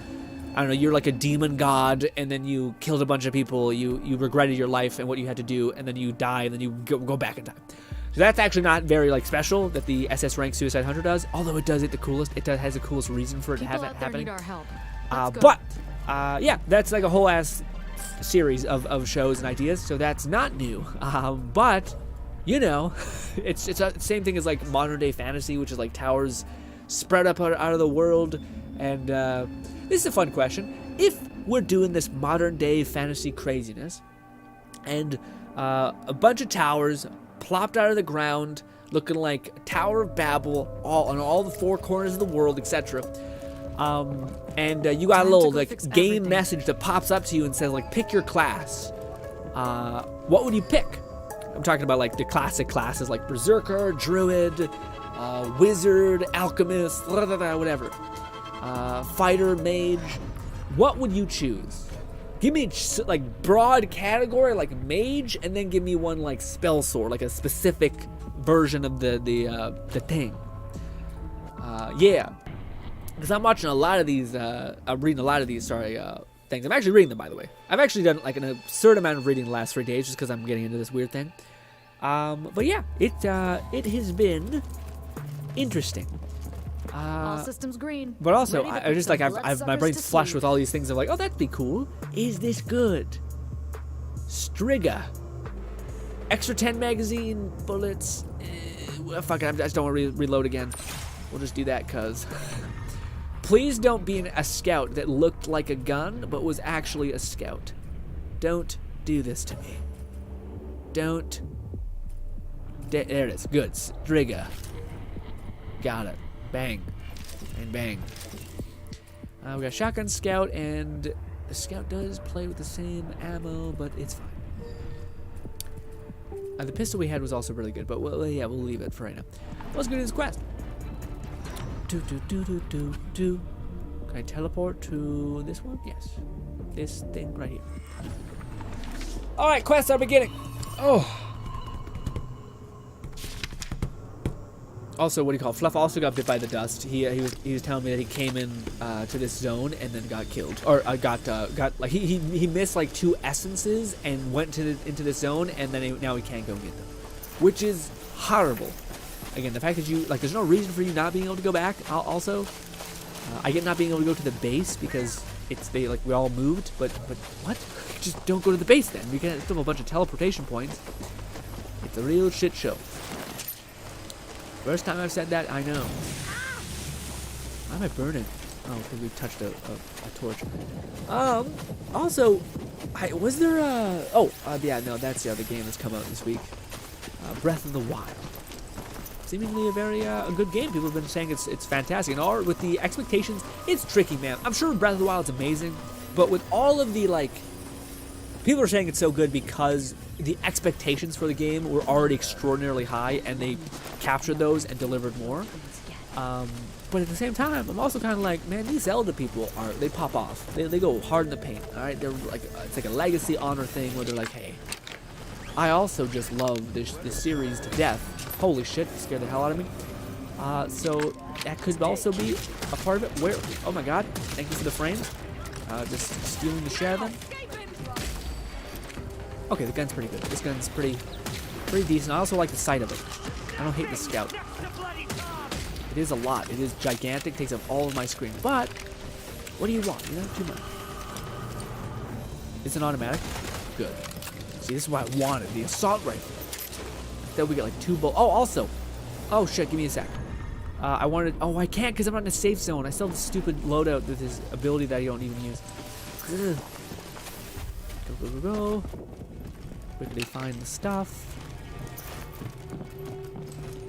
I don't know, you're like a demon god, and then you killed a bunch of people. You regretted your life and what you had to do, and then you die, and then you go back in time. So that's actually not very like special that the SS rank Suicide Hunter does, although it does it the coolest. It has the coolest reason for it to have it happening. Yeah, that's like a whole ass series of shows and ideas, so that's not new. But you know, it's the same thing as like modern day fantasy, which is like towers spread up out of the world. And this is a fun question. If we're doing this modern day fantasy craziness, and a bunch of towers plopped out of the ground, looking like Tower of Babel, all on all the four corners of the world, etc. And you got a little like game message that pops up to you and says like, pick your class. What would you pick? I'm talking about like the classic classes like Berserker, Druid, Wizard, Alchemist, whatever. Fighter, Mage. What would you choose? Give me like broad category like Mage, and then give me one like Spell Sword, like a specific version of the thing. Yeah. Because I'm watching a lot of these, I'm reading a lot of these, things. I'm actually reading them, by the way. I've actually done like an absurd amount of reading the last 3 days just because I'm getting into this weird thing. But yeah, it has been interesting. All systems green. But also, I just like, my brain's flush with all these things of like, oh, that'd be cool. Is this good? Striga. Extra 10 magazine, bullets. Fuck it, I just don't want to reload again. We'll just do that, cuz. Please don't be a scout that looked like a gun, but was actually a scout. Don't do this to me. Don't. There it is. Good. Striga. Got it. Bang. And bang. We got Shotgun Scout, and the Scout does play with the same ammo, but it's fine. The pistol we had was also really good, but we'll leave it for right now. Let's go to this quest. Can I teleport to this one? Yes. This thing right here. Alright, quests are beginning. Oh. Also, what do you call it? Fluff also got bit by the dust. He was telling me that he came in to this zone and then got killed, or got like he missed like 2 essences and went into this zone, and then now he can't go get them, which is horrible. Again, the fact that you like, there's no reason for you not being able to go back. Also, I get not being able to go to the base because we all moved, but what? Just don't go to the base then. We can still have a bunch of teleportation points. It's a real shit show. First time I've said that, I know. Why am I burning? Oh, because we touched a torch. Also, was there a... Oh, yeah, no, that's the other game that's come out this week. Breath of the Wild. Seemingly a very a good game. People have been saying it's fantastic. And with the expectations, it's tricky, man. I'm sure Breath of the Wild's amazing, but with all of the, like... People are saying it's so good because the expectations for the game were already extraordinarily high, and they captured those and delivered more. But at the same time, I'm also kind of like, man, these Zelda people they pop off. They go hard in the paint. All right, they're like, it's like a legacy honor thing where they're like, hey, I also just love this series to death. Holy shit, it scared the hell out of me. So that could also be a part of it. Where? Oh my god! Thank you for the frames. Just stealing the share of them. Okay, the gun's pretty good. This gun's pretty decent. I also like the sight of it. I don't hate the Scout. It is a lot. It is gigantic. Takes up all of my screen. But what do you want? You don't have too much. It's an automatic? Good. See, this is what I wanted, the assault rifle. Then we get like 2 bullets. Oh, also. Oh, shit, give me a sec. I wanted, oh, I can't because I'm not in a safe zone. I still have the stupid loadout with his ability that I don't even use. Ugh. Go. Quickly find the stuff.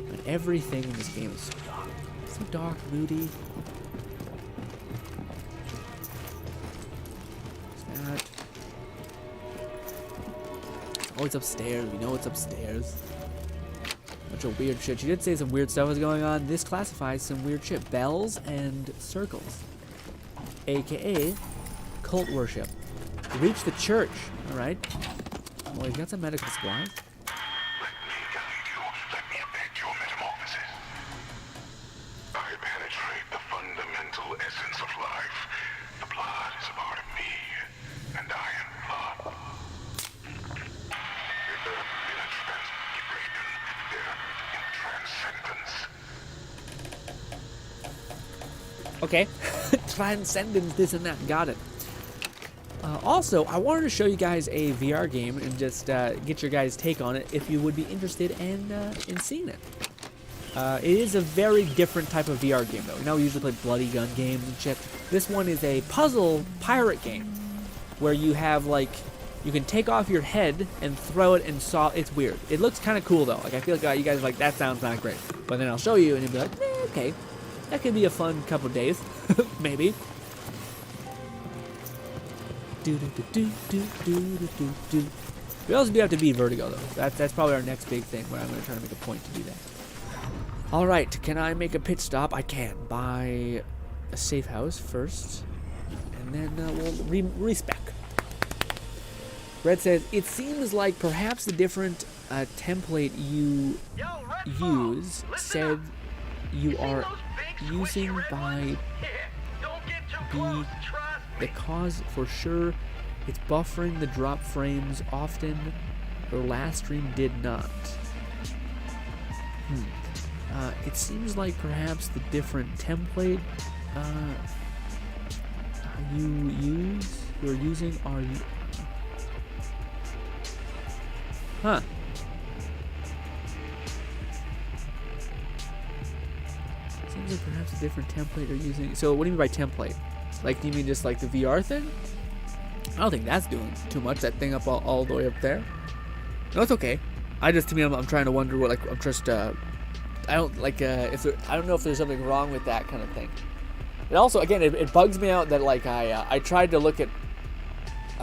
And everything in this game is so dark. So dark, moody. What's that? Oh, it's upstairs. We know it's upstairs. Bunch of weird shit. She did say some weird stuff was going on. This classifies some weird shit. Bells and circles. AKA cult worship. Reach the church. Alright. Well, he's got some medical supplies. Let me affect your metamorphosis. I penetrate the fundamental essence of life. The blood is a part of me, and I am blood. Okay. Transcendence, this and that. Got it. Also, I wanted to show you guys a VR game and just get your guys' take on it if you would be interested in seeing it. It is a very different type of VR game, though. You know, we usually play bloody gun games and shit. This one is a puzzle pirate game where you have, like, you can take off your head and throw it and saw. It's weird. It looks kind of cool, though. Like, I feel like you guys are like, that sounds not great. But then I'll show you and you'll be like, okay. That could be a fun couple days. Maybe. We also do have to beat Vertigo, though. That's probably our next big thing where I'm going to try to make a point to do that. Alright, can I make a pit stop? I can. Buy a safe house first. And then we'll respec. Red says, it seems like perhaps the different template you use said you are using by the cause for sure. It's buffering the drop frames often. Your last stream did not. It seems like perhaps the different template you're using are huh. Seems like perhaps a different template you're using. So what do you mean by template? Like, do you mean just like the VR thing? I don't think that's doing too much. That thing up all the way up there. No, it's okay. To me, I'm trying to wonder what, like, I'm just, I don't, like, I don't know if there's something wrong with that kind of thing. And also, again, it bugs me out that, like, I tried to look at,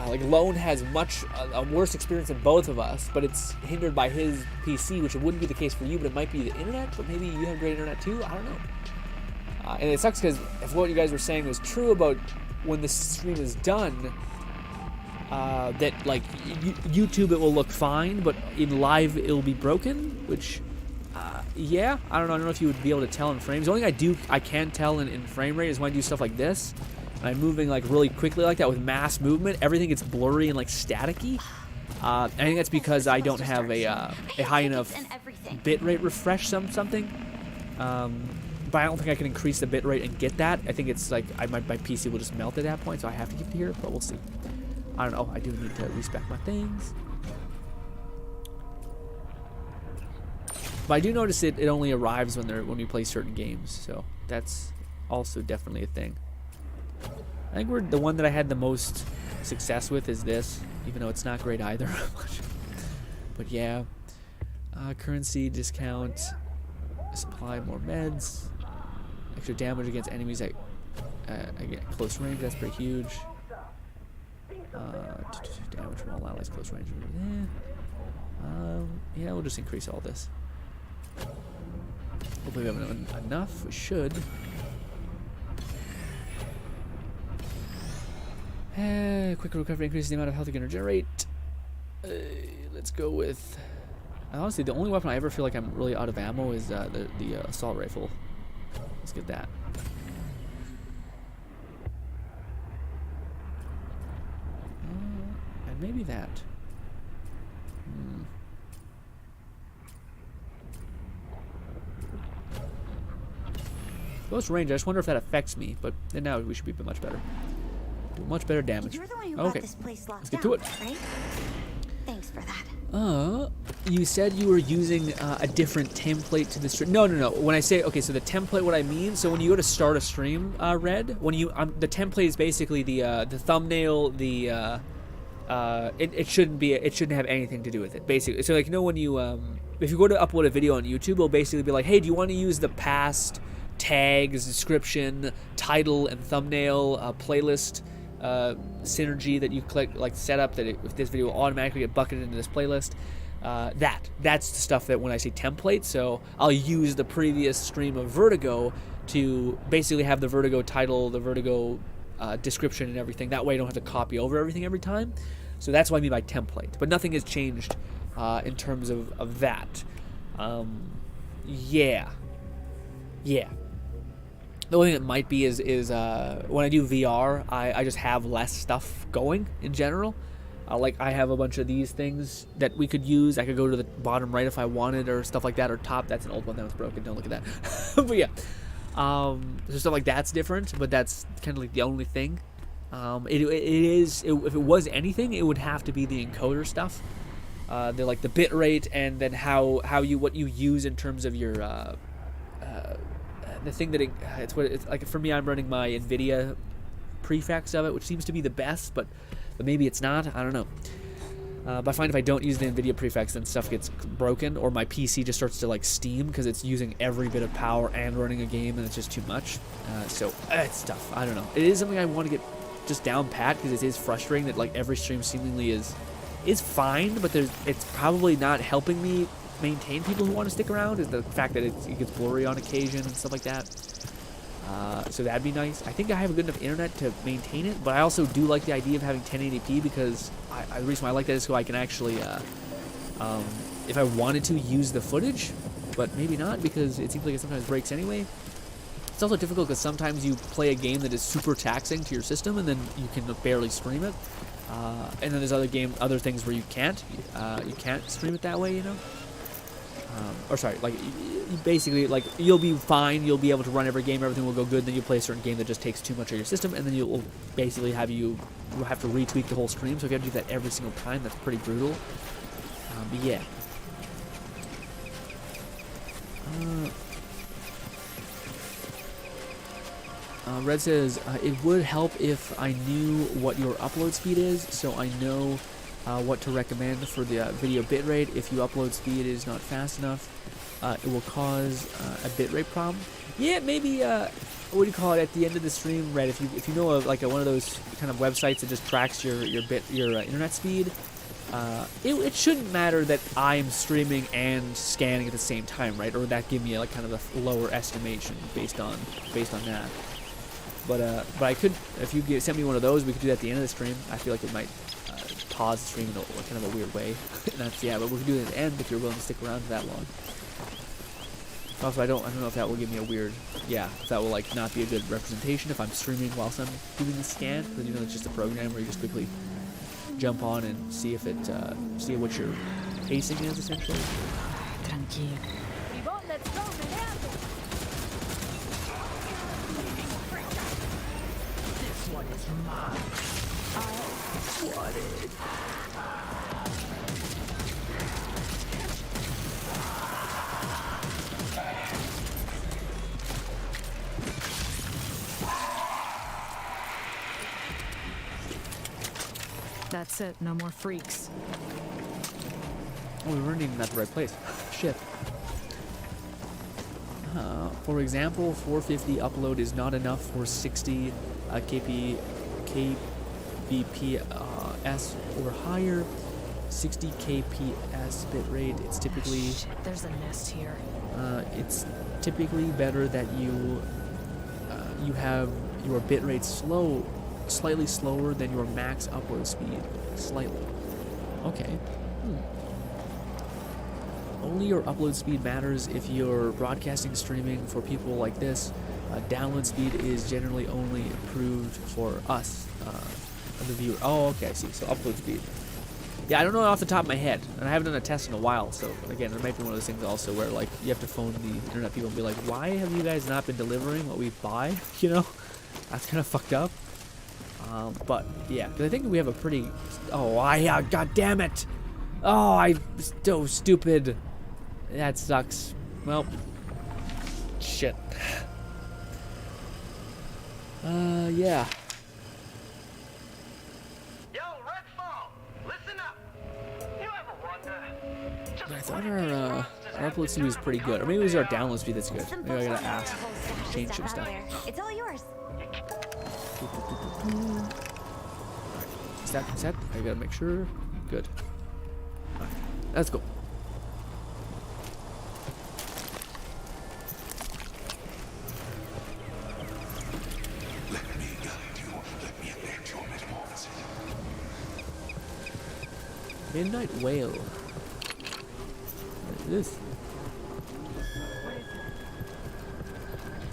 like, Lone has a worse experience than both of us, but it's hindered by his PC, which it wouldn't be the case for you, but it might be the internet, but maybe you have great internet too? I don't know. And it sucks because if what you guys were saying was true about when the stream is done, that, like, YouTube it will look fine, but in live it'll be broken, which, yeah, I don't know if you would be able to tell in frames. The only thing I can tell in frame rate is when I do stuff like this, and I'm moving, like, really quickly like that with mass movement, everything gets blurry and, like, staticky. I think that's because I don't have a high enough bitrate refresh something. But I don't think I can increase the bitrate and get that. I think it's like my PC will just melt at that point, so I have to keep it here, but we'll see. I don't know. I do need to respec my things. But I do notice it only arrives when we play certain games, so that's also definitely a thing. I think the one that I had the most success with is this, even though it's not great either. But yeah, currency discount, supply more meds, extra damage against enemies at close range. That's pretty huge. Damage from all allies close range. Yeah, we'll just increase all this. Hopefully we have enough. We should. Quicker recovery increases the amount of health you can regenerate. Let's go with. Honestly, the only weapon I ever feel like I'm really out of ammo is the assault rifle. Let's get that. And maybe that. Close range. I just wonder if that affects me, but then now we should be much better. much better damage. You're the one who Okay, got this place locked let's get down, to it. right? Thanks for that. You said you were using a different template to the stream. No. When I say, okay, so the template, what I mean, so when you go to start a stream, Red, when you, the template is basically the thumbnail, it shouldn't have anything to do with it, basically. So, like, you know, when you, if you go to upload a video on YouTube, it'll basically be like, hey, do you want to use the past tags, description, title, and thumbnail, playlist, synergy that you click, like, set up, that if this video will automatically get bucketed into this playlist. That's the stuff that when I say template, so I'll use the previous stream of Vertigo to basically have the Vertigo title, the Vertigo description and everything. That way I don't have to copy over everything every time. So that's what I mean by template. But nothing has changed in terms of that. Yeah. The only thing that might be is when I do VR, I just have less stuff going in general. Like, I have a bunch of these things that we could use. I could go to the bottom right if I wanted, or stuff like that, or top. That's an old one that was broken. Don't look at that. But yeah. So stuff like that's different, but that's kind of like the only thing. If it was anything, it would have to be the encoder stuff. The like the bit rate, and then what you use in terms of your the thing that it's like for me, I'm running my NVIDIA prefix of it, which seems to be the best, but maybe it's not. I don't know. But I find if I don't use the NVIDIA prefix, then stuff gets broken, or my PC just starts to like steam because it's using every bit of power and running a game, and it's just too much. So it's tough. I don't know. It is something I want to get just down pat, because it is frustrating that like every stream seemingly is fine, but it's probably not helping me maintain people who want to stick around. Is the fact that it gets blurry on occasion and stuff like that. So that'd be nice. I think I have a good enough internet to maintain it, but I also do like the idea of having 1080p, because the reason why I like that is so I can actually, if I wanted to, use the footage, but maybe not, because it seems like it sometimes breaks anyway. It's also difficult because sometimes you play a game that is super taxing to your system, and then you can barely stream it. And then there's other things where you can't stream it that way, you know. Or sorry, like basically, like you'll be fine, you'll be able to run every game, everything will go good. Then you play a certain game that just takes too much of your system, and then you'll basically you'll have to retweak the whole stream. So if you have to do that every single time, that's pretty brutal. But yeah. Red says, it would help if I knew what your upload speed is, so I know what to recommend for the video bitrate. If your upload speed is not fast enough, it will cause a bitrate problem. Yeah, maybe, what do you call it, at the end of the stream, Red, if you know of like one of those kind of websites that just tracks your internet speed, it shouldn't matter that I am streaming and scanning at the same time, right? Or would that give me like kind of a lower estimation based on that? But I could, if you send me one of those, we could do that at the end of the stream. I feel like it might pause the stream in kind of a weird way. But we could do it at the end if you're willing to stick around for that long. Also, I don't know if that will give me a weird, if that will like not be a good representation if I'm streaming whilst I'm doing the scan, because you know it's just a program where you just quickly jump on and see if see what your pacing is essentially. Tranquilo. This one is mine. I want it. That's it. No more freaks. Oh, we weren't even at the right place. Shit. For example, 450 upload is not enough for 60 kbps or higher. 60 kps bitrate. It's typically. Shit, there's a nest here. It's typically better that you have your bitrate slightly slower than your max upload speed. Slightly. Okay. Only your upload speed matters if you're broadcasting streaming for people like this. Download speed is generally only improved for us, the viewer. Oh, okay, I see. So upload speed. Yeah, I don't know off the top of my head, and I haven't done a test in a while. So again, there might be one of those things also where like you have to phone the internet people and be like, "Why have you guys not been delivering what we buy?" You know, that's kind of fucked up. But yeah, 'cause I think we have a pretty. Oh, God damn it! Oh, I'm so stupid. That sucks. Well, shit. Yeah. Yo, Redfall, listen up. You ever wonder? Just I thought our upload speed was pretty good, or maybe it was our download speed that's good. Some Maybe I folks gotta out ask, there whole stash of change some out stuff. there. It's all yours. Set. I gotta make sure. Good. Alright, let's go. Let me guide you. Let me end your metamorphosis. Midnight Whale. What is this?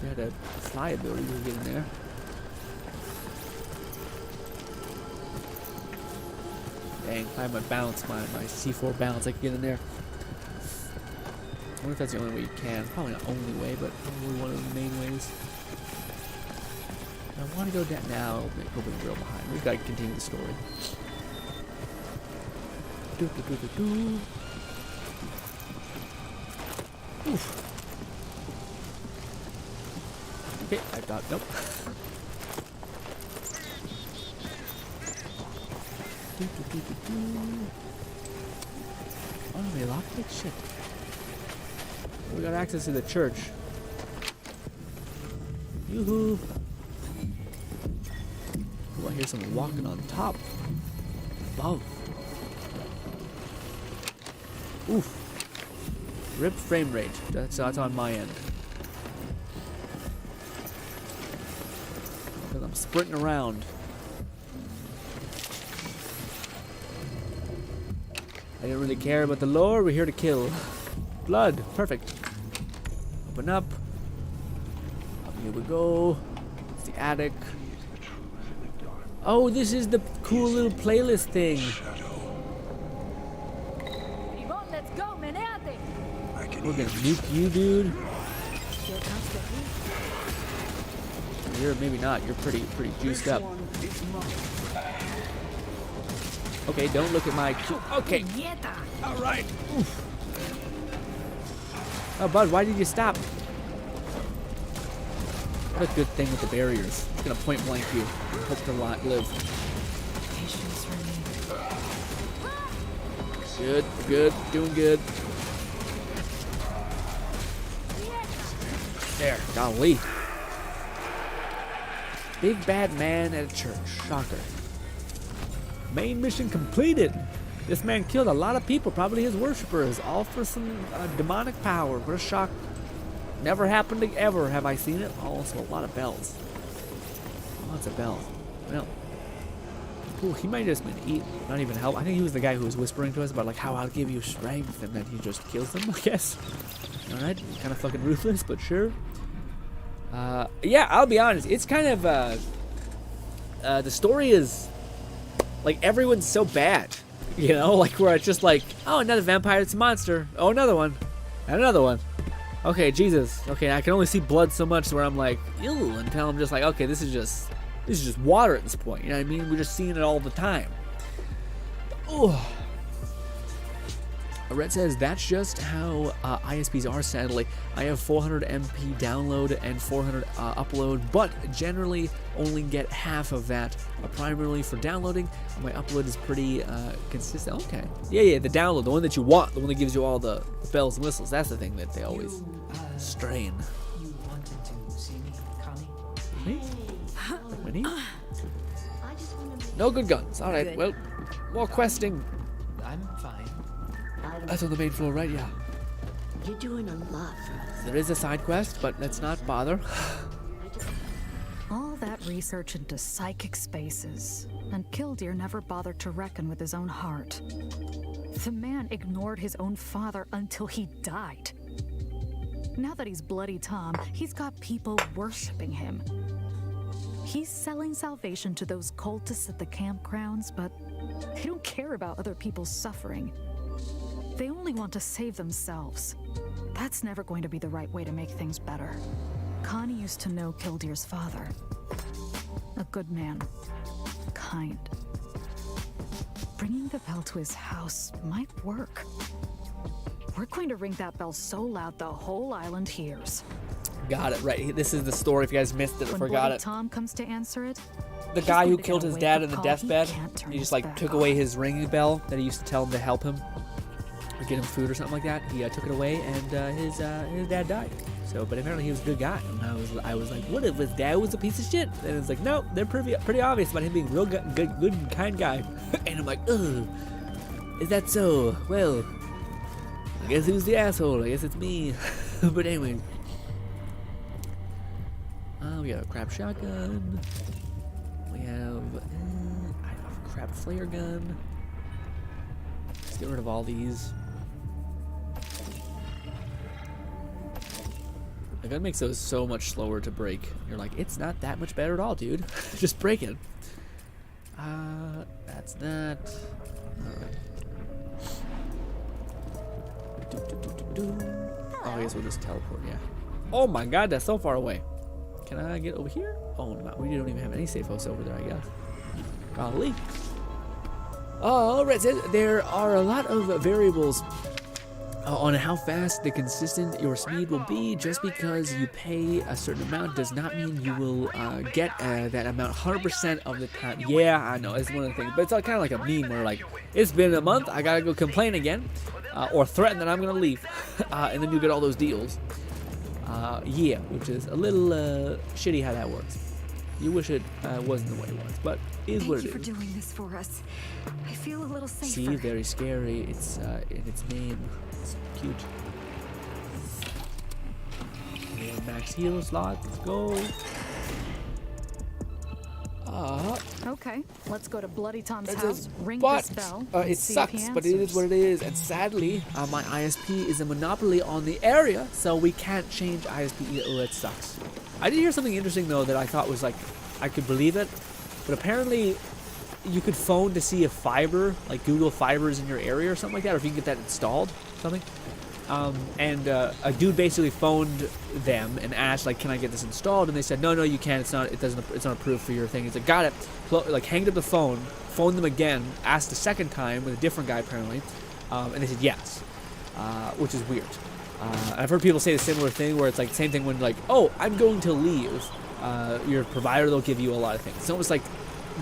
They had a fly ability to get in there. Dang, if I have my bounce, my C4 bounce, I can get in there. I wonder if that's the only way you can. Probably not only way, but probably one of the main ways. I want to go down now. Go bring the real behind. We've got to continue the story. Oof. Okay, I thought nope. Oh, they locked it? Shit. We got access to the church. Yoo-hoo. Ooh, I hear someone walking on top. Above. Oof. Rip frame rate. That's on my end. Because I'm sprinting around. I didn't really care about the lore. We're here to kill. Blood. Perfect. Open up. Here we go. It's the attic. Oh, this is the cool little playlist thing. Let's go, menate. We're gonna nuke you, dude. You're maybe not. You're pretty juiced up. Okay, don't look at my. Okay. All right. Oof. Oh, bud, why did you stop? What a good thing with the barriers. It's gonna point blank you. Hope to live. Patience for me. Good, doing good. There, golly. Big bad man at a church. Shocker. Main mission completed. This man killed a lot of people, probably his worshippers, all for some demonic power. What a shock. Never happened ever have I seen it. Also, a lot of bells. Lots of bells. Well, cool. He might have just been eaten, not even help. I think he was the guy who was whispering to us about like how I'll give you strength, and then he just kills them, I guess. All right, kind of fucking ruthless, but sure. Yeah, I'll be honest. It's kind of the story is like everyone's so bad, you know, like where it's just like, oh, another vampire, it's a monster. Oh, another one, and another one. Okay, Jesus. Okay, I can only see blood so much where I'm like, ew, until I'm just like, okay, this is just water at this point. You know what I mean? We're just seeing it all the time. Oh. Red says that's just how ISPs are, sadly. I have 400 MP download and 400 upload, but generally only get half of that. Primarily for downloading, my upload is pretty consistent. Okay. Yeah, the download, the one that you want, the one that gives you all the bells and whistles. That's the thing that they always strain. You wanted to see me, Connie? Me? Winnie? I just want to. No good guns. All right, Good. well, more questing. I'm fine. That's on the main floor, right? Yeah. You're doing a lot for us. There is a side quest, but let's not bother. All that research into psychic spaces, and Killdeer never bothered to reckon with his own heart. The man ignored his own father until he died. Now that he's Bloody Tom, he's got people worshipping him. He's selling salvation to those cultists at the campgrounds, but they don't care about other people's suffering. They only want to save themselves. That's never going to be the right way to make things better. Connie used to know Killdeer's father. A good man. behind. Bringing the bell to his house might work. We're going to ring that bell so loud the whole island hears. Got it, right. This is the story if you guys missed it or When forgot Bloody it. Tom comes to answer it, The he's guy going who to get killed a his dad in wake-up the call deathbed, can't turn he just his like back took on. away his ringing bell that he used to tell him to help him or get him food or something like that. He took it away and his dad died. So, but apparently he was a good guy. And I was like, what if his dad was a piece of shit? And it's like, no, they're pretty obvious about him being a real good and kind guy. And I'm like, ugh, is that so? Well, I guess who's the asshole? I guess it's me. But anyway. We got a crap shotgun. We have a crap flare gun. Let's get rid of all these. The gun makes those so much slower to break. You're like, it's not that much better at all, dude. Just break it. That's that. Alright. Oh, I guess we'll just teleport, yeah. Oh my god, that's so far away. Can I get over here? Oh, no, we don't even have any safe house over there, I guess. Golly. Alright, so there are a lot of variables on how fast the consistent your speed will be. Just because you pay a certain amount does not mean you will get that amount 100% of the time. Yeah, I know, it's one of the things. But it's kind of like a meme where like, it's been a month, I gotta go complain again. Or threaten that I'm gonna leave. And then you get all those deals. Yeah, which is a little shitty how that works. You wish it wasn't the way it was, but it is what it is. Thank you for doing this for us. I feel a little safer. See, very scary. It's in its name. It's cute. And max heal slots. Let's go. Okay, let's go to Bloody Tom's It house, says, ring but this bell, it and see if he sucks, but it is answers. what it is. And sadly, my ISP is a monopoly on the area, so we can't change ISP. Oh, that sucks. I did hear something interesting though that I thought was like, I could believe it, but apparently you could phone to see if fiber, like Google Fiber, is in your area or something like that, or if you can get that installed, something. And a dude basically phoned them and asked, like, can I get this installed? And they said, no, you can't. It's not approved for your thing. He's like, got it. Like, hanged up the phone, phoned them again, asked a second time with a different guy apparently, and they said yes, which is weird. I've heard people say the similar thing where it's like the same thing when like, oh, I'm going to leave. Your provider, they'll give you a lot of things. It's almost like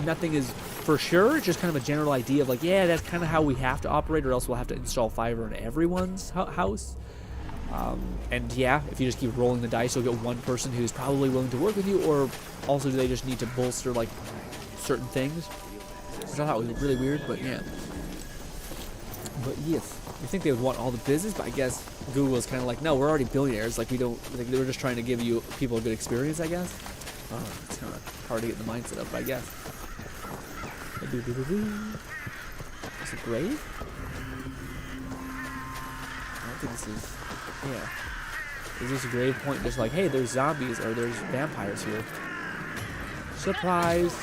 nothing is for sure. It's just kind of a general idea of like, yeah, that's kind of how we have to operate, or else we'll have to install fiber in everyone's house. And yeah, if you just keep rolling the dice, you'll get one person who's probably willing to work with you, or also do they just need to bolster like certain things, which I thought was really weird, but yeah. But yes, you think they would want all the business, but I guess Google is kind of like, no, we're already billionaires. Like, we don't, like, they were just trying to give you people a good experience, I guess. It's kind of hard to get the mindset up, I guess. Is it grave? I don't think this is, yeah. Is this a grave point just like, hey, there's zombies or there's vampires here? Surprise!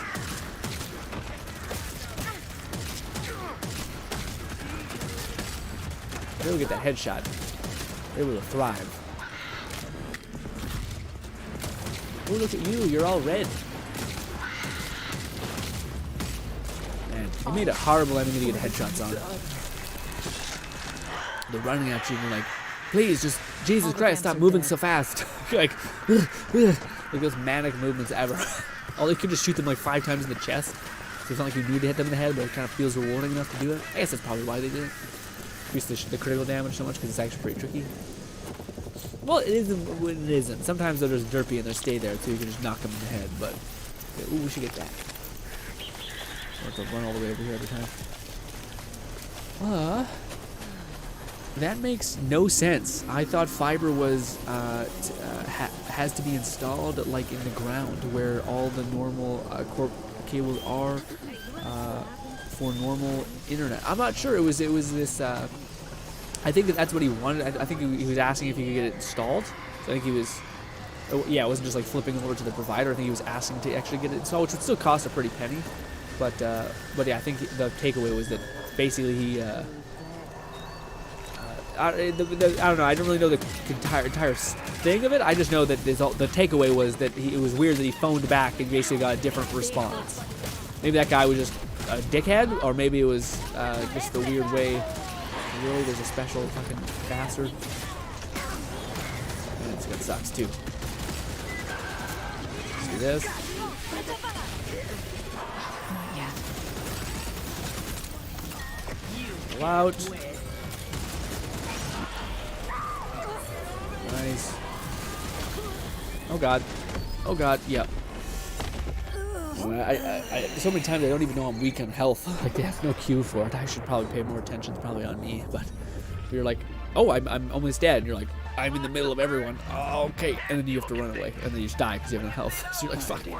They will get that headshot. They will thrive. Oh, look at you. You're all red. Man, you made it horrible enemy to get headshots on. They're running at you and you're like, please, just, Jesus Christ, stop moving so fast. like those manic movements ever. All they could just shoot them like 5 times in the chest. So it's not like you need to hit them in the head, but it kind of feels rewarding enough to do it. I guess that's probably why they did it. Increase the critical damage so much because it's actually pretty tricky. Well, it isn't when it isn't. Sometimes they're just derpy and they stay there, so you can just knock them in the head. But yeah, ooh, we should get that. I have to run all the way over here every time. That makes no sense. I thought fiber was has to be installed like in the ground where all the normal cables are for normal internet. I'm not sure. It was this. I think that's what he wanted. I think he was asking if he could get it installed. So I think he was. Yeah, it wasn't just like flipping over to the provider. I think he was asking to actually get it installed, which would still cost a pretty penny. But yeah, I think the takeaway was that basically he. I don't know. I don't really know the entire thing of it. I just know that the takeaway was that it was weird that he phoned back and basically got a different response. Maybe that guy was just a dickhead, or maybe it was just the weird way. Really, there's a special fucking bastard. And it's gonna sucks too. See this? Not yet. Pull out. Nice. Oh god. Oh god. Yep. So many times I don't even know I'm weak on health. Like they have no cue for it. I should probably pay more attention. It's probably on me. But you're like, oh, I'm almost dead. And you're like, I'm in the middle of everyone. Oh, okay. And then you have to run away. And then you just die because you have no health. So you're like, fuck it.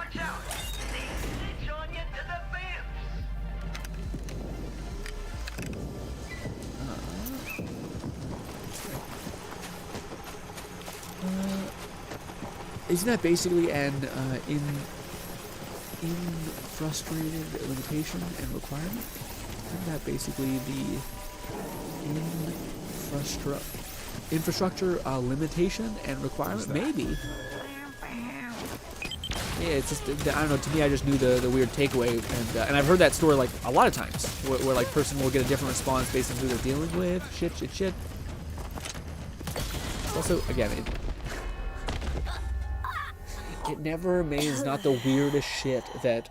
Isn't that basically an frustrated limitation and requirement? Isn't that basically the infrastructure limitation and requirement? Maybe. Yeah, it's just, I don't know, to me I just knew the weird takeaway, and I've heard that story like a lot of times, where like person will get a different response based on who they're dealing with, shit. It's also, again, it never remains not the weirdest shit that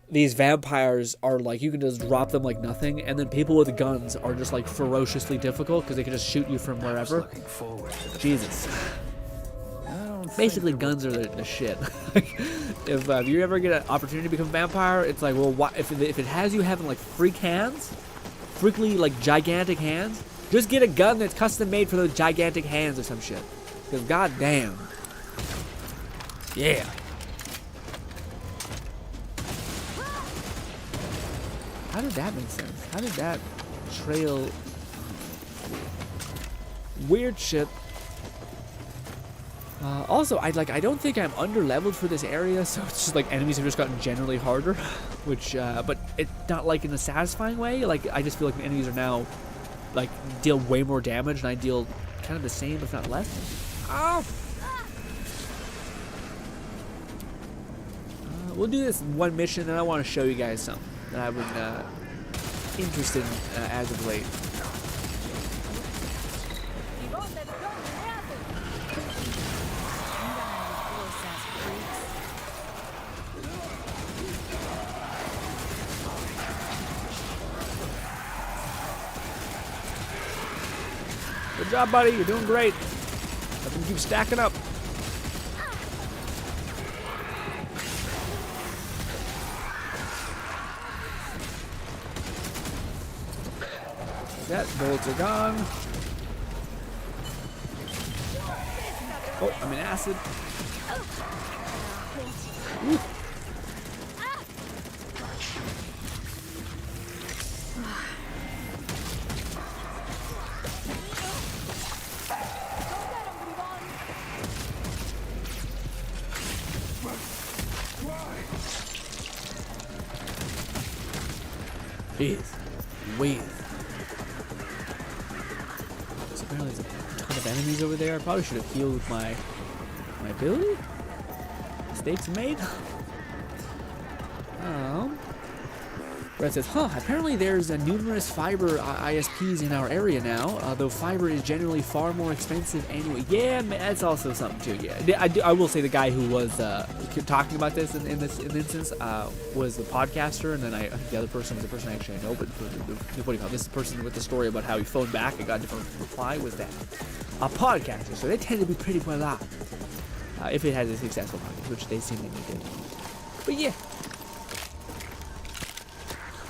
these vampires are like, you can just drop them like nothing, and then people with guns are just like ferociously difficult because they can just shoot you from wherever. Jesus. Basically, guns are the shit. If you ever get an opportunity to become a vampire, it's like, well, why, if it has you having like freakly like gigantic hands, just get a gun that's custom made for those gigantic hands or some shit. Because goddamn. Yeah. How did that make sense? How did that trail? Weird shit. Also, I don't think I'm under-leveled for this area, so it's just like enemies have just gotten generally harder, which, but it's not like in a satisfying way. Like, I just feel like the enemies are now, like, deal way more damage, and I deal kind of the same, if not less. Oh! We'll do this one mission, and I want to show you guys something that I've been interested in as of late. Good job, buddy. You're doing great. Let them keep stacking up. That bullets are gone. Oh, I'm in acid. Ooh. Jeez. Wait. So apparently there's a ton of enemies over there. I probably should have healed with my ability. Mistakes made. Brett says, apparently there's numerous fiber ISPs in our area now, though fiber is generally far more expensive anyway. Yeah, man, that's also something too, yeah. I will say the guy who was talking about this in this instance was the podcaster, and then the other person was the person I actually know, but what do you call this person with the story about how he phoned back and got a different reply was that. A podcaster, so they tend to be pretty well off. If it has a successful podcast, which they seemingly did. But yeah.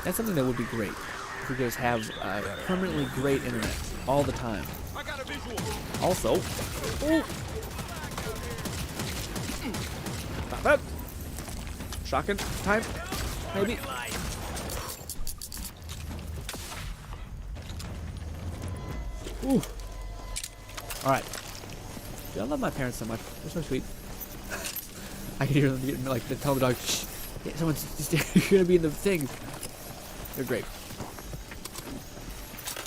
That's something that would be great. If we could just have permanently great internet all the time. Also, ooh, stop that. Shotgun time, maybe. Ooh. All right. Dude, I love my parents so much. They're so sweet. I can hear them getting, like, they tell the dog, shh, yeah, someone's just, you're gonna be in the thing. They're great.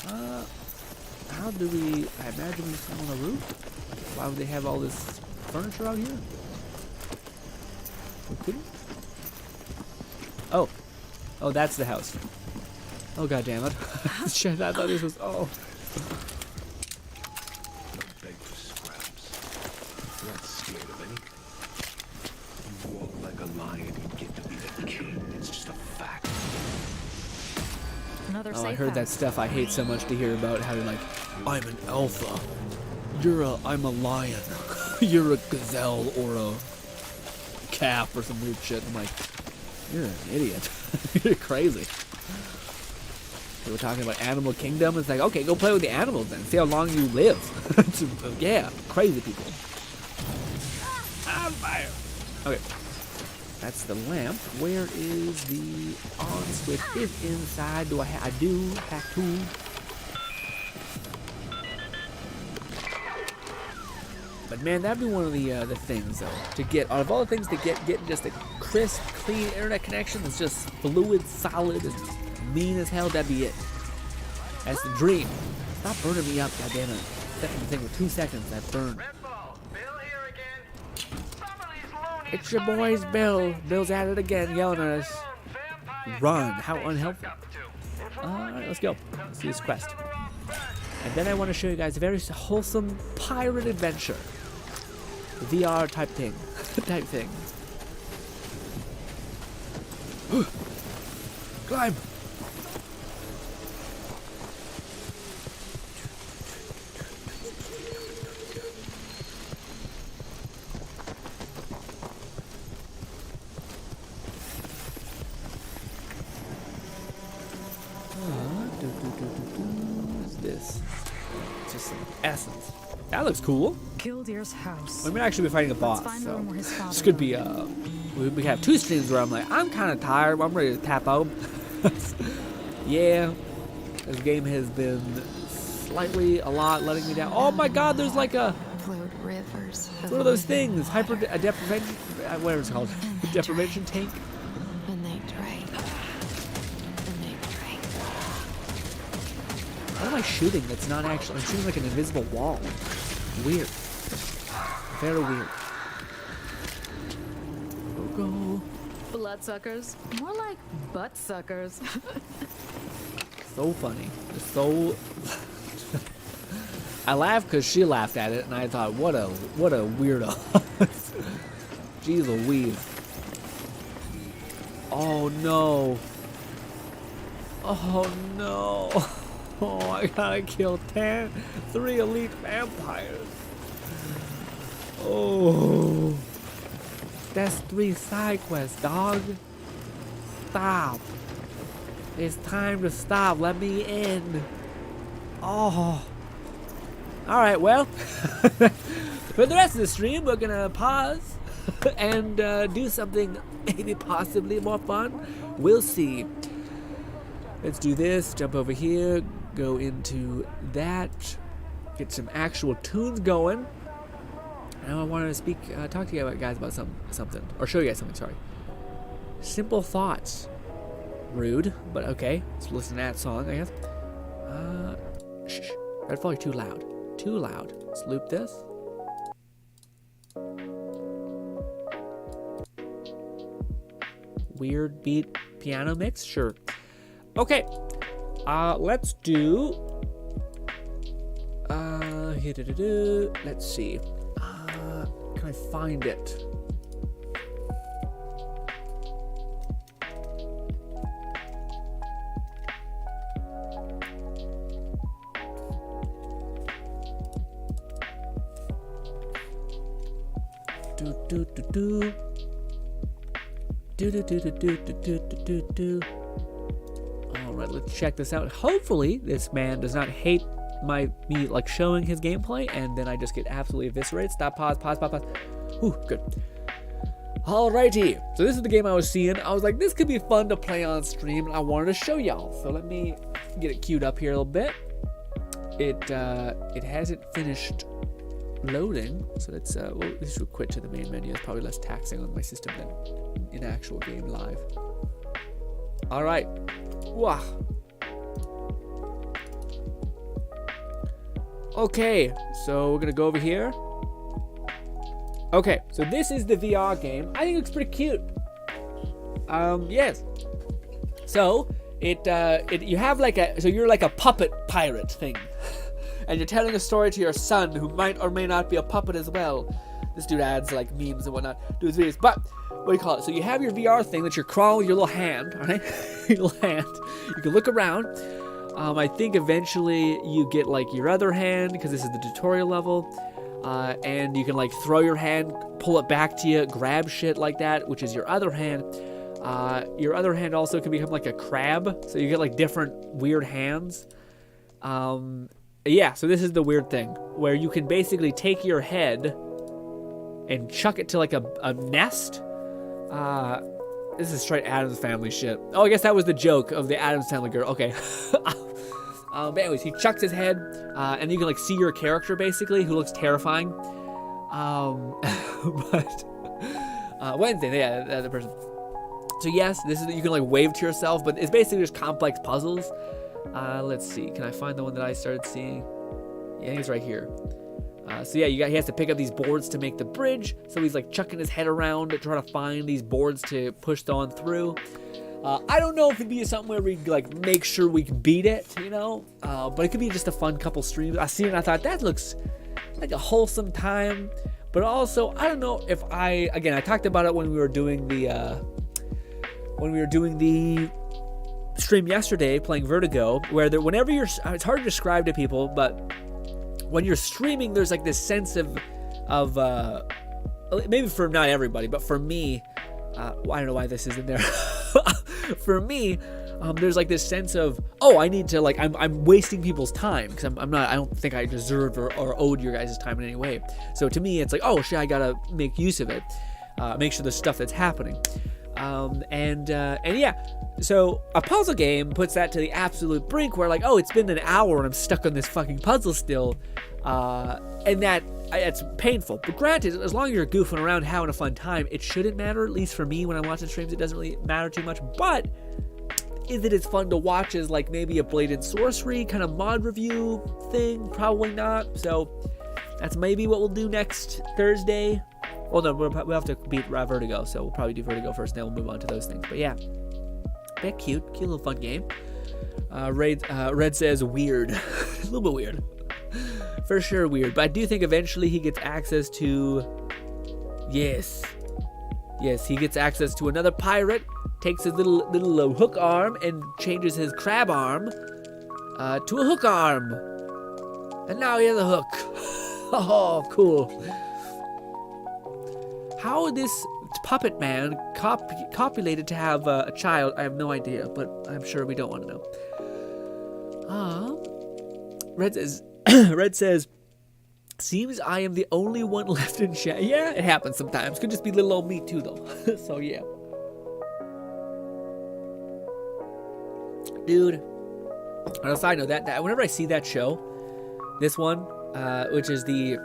How do we... I imagine we come on the roof? Why would they have all this furniture out here? We couldn't? Oh. Oh, that's the house. Oh, god damn it. Shit, I thought this was... Oh. Beg for scraps. You're not scared of anything. You walk like a lion, you get to be the king. It's just a fact. Another Oh, I safe heard that house. stuff I hate so much to hear about. How you're like, I'm an alpha. I'm a lion. You're a gazelle or a calf or some weird shit. I'm like, you're an idiot. You're crazy. So we're talking about animal kingdom. It's like, okay, go play with the animals then. See how long you live. Yeah, crazy people. On fire. Okay. That's the lamp. Where is the on switch? Is inside. I do have to. But man, that'd be one of the things though. To get, out of all the things to get just a crisp, clean internet connection that's just fluid, solid, and mean as hell. That'd be it. That's the dream. Stop burning me up, goddammit. Second thing for 2 seconds. That burned. Redfall, Bill here again. Some of these loonies It's your boys, Bill. Bill's at it again, yelling at us. Run. How unhelpful. Alright, let's go. Let's do this quest. And then I want to show you guys a very wholesome pirate adventure. VR type thing. Climb. What's this? Just some essence. That looks cool. Killdeer's house. We might actually be fighting a boss, find the so room where his father this could be died. we have 2 streams where I'm like, I'm kind of tired, I'm ready to tap out. Yeah, this game has been slightly a lot letting me down. Oh my god, there's like a Flowed rivers. it's one of those things, a deprivation, whatever it's called, deprivation tank. And they drank. And they drank. What am I shooting? That's not actually. I'm shooting like an invisible wall. Weird. Very weird. Go. Bloodsuckers. More like butt suckers. So funny. So. I laughed because she laughed at it, and I thought, what a weirdo. Jeez Louise. Oh no. Oh no. Oh, I gotta kill 3 elite vampires. Oh. That's 3 side quests, dog. Stop. It's time to stop. Let me in. Oh. Alright, well. For the rest of the stream, we're gonna pause and do something maybe possibly more fun. We'll see. Let's do this. Jump over here. Go into that. Get some actual tunes going. Now I want to talk to you guys about something. Or show you guys something, sorry. Simple Thoughts. Rude, but okay. Let's listen to that song, I guess. Shh. Redfall, you're too loud. Too loud. Let's loop this. Weird beat piano mix? Sure. Okay. Let's do... let's see. Can I find it? All right, let's check this out. Hopefully, this man does not hate me like showing his gameplay, and then I just get absolutely eviscerated. Stop. Pause. Ooh, good. Alrighty, so this is the game I was seeing. I was like, this could be fun to play on stream, and I wanted to show y'all. So let me get it queued up here a little bit. It hasn't finished loading, so let's this will quit to the main menu. It's probably less taxing on my system than in actual game live. All right, wow. Okay, so we're gonna go over here. Okay, so this is the VR game. I think it looks pretty cute. Yes. So you have like you're like a puppet pirate thing, and you're telling a story to your son who might or may not be a puppet as well. This dude adds like memes and whatnot to his videos. But what do you call it? So you have your VR thing that you're crawling with your little hand, all right? Your little hand. You can look around. I think eventually you get like your other hand because this is the tutorial level, and you can like throw your hand, pull it back to you, grab shit like that, which is your other hand. Your other hand also can become like a crab, so you get like different weird hands. Yeah, so this is the weird thing where you can basically take your head and chuck it to like a nest. This is straight Addams Family shit. Oh, I guess that was the joke of the Addams Family girl. Okay. But anyways, he chucks his head, and you can like see your character basically, who looks terrifying. But Wednesday, yeah, the other person. So yes, this is you can like wave to yourself, but it's basically just complex puzzles. Let's see, can I find the one that I started seeing? Yeah, he's right here. So yeah, he has to pick up these boards to make the bridge. So he's like chucking his head around to try to find these boards to push on through. I don't know if it'd be something where we like make sure we can beat it, you know. But it could be just a fun couple streams. I seen it and I thought that looks like a wholesome time. But also, I don't know if I talked about it when we were doing the stream yesterday playing Vertigo, where whenever it's hard to describe to people, but when you're streaming, there's like this sense of maybe for not everybody, but for me, I don't know why this isn't there. For me, there's like this sense of, oh, I need to like, I'm wasting people's time because I don't think I deserved or owed your guys' time in any way. So to me, it's like, oh shit, I gotta make use of it, make sure there's stuff that's happening. And yeah, so a puzzle game puts that to the absolute brink where like, oh, it's been an hour and I'm stuck on this fucking puzzle still, and it's painful. But granted, as long as you're goofing around having a fun time, it shouldn't matter. At least for me, when I'm watching streams, it doesn't really matter too much. But is it as fun to watch as like maybe a Blade and Sorcery kind of mod review thing? Probably not. So that's maybe what we'll do next Thursday. Well, no, we'll have to beat Vertigo, so we'll probably do Vertigo first, then we'll move on to those things. But yeah, bit cute little fun game. Red says weird, a little bit weird, for sure weird. But I do think eventually he gets access to, yes, he gets access to another pirate. Takes his little hook arm and changes his crab arm to a hook arm, and now he has a hook. Oh, cool. How this puppet man copulated to have a child, I have no idea, but I'm sure we don't want to know. Red says, seems I am the only one left in chat. Yeah, it happens sometimes. Could just be little old me too, though. So yeah. Dude, on a side note, that whenever I see that show, this one, which is the...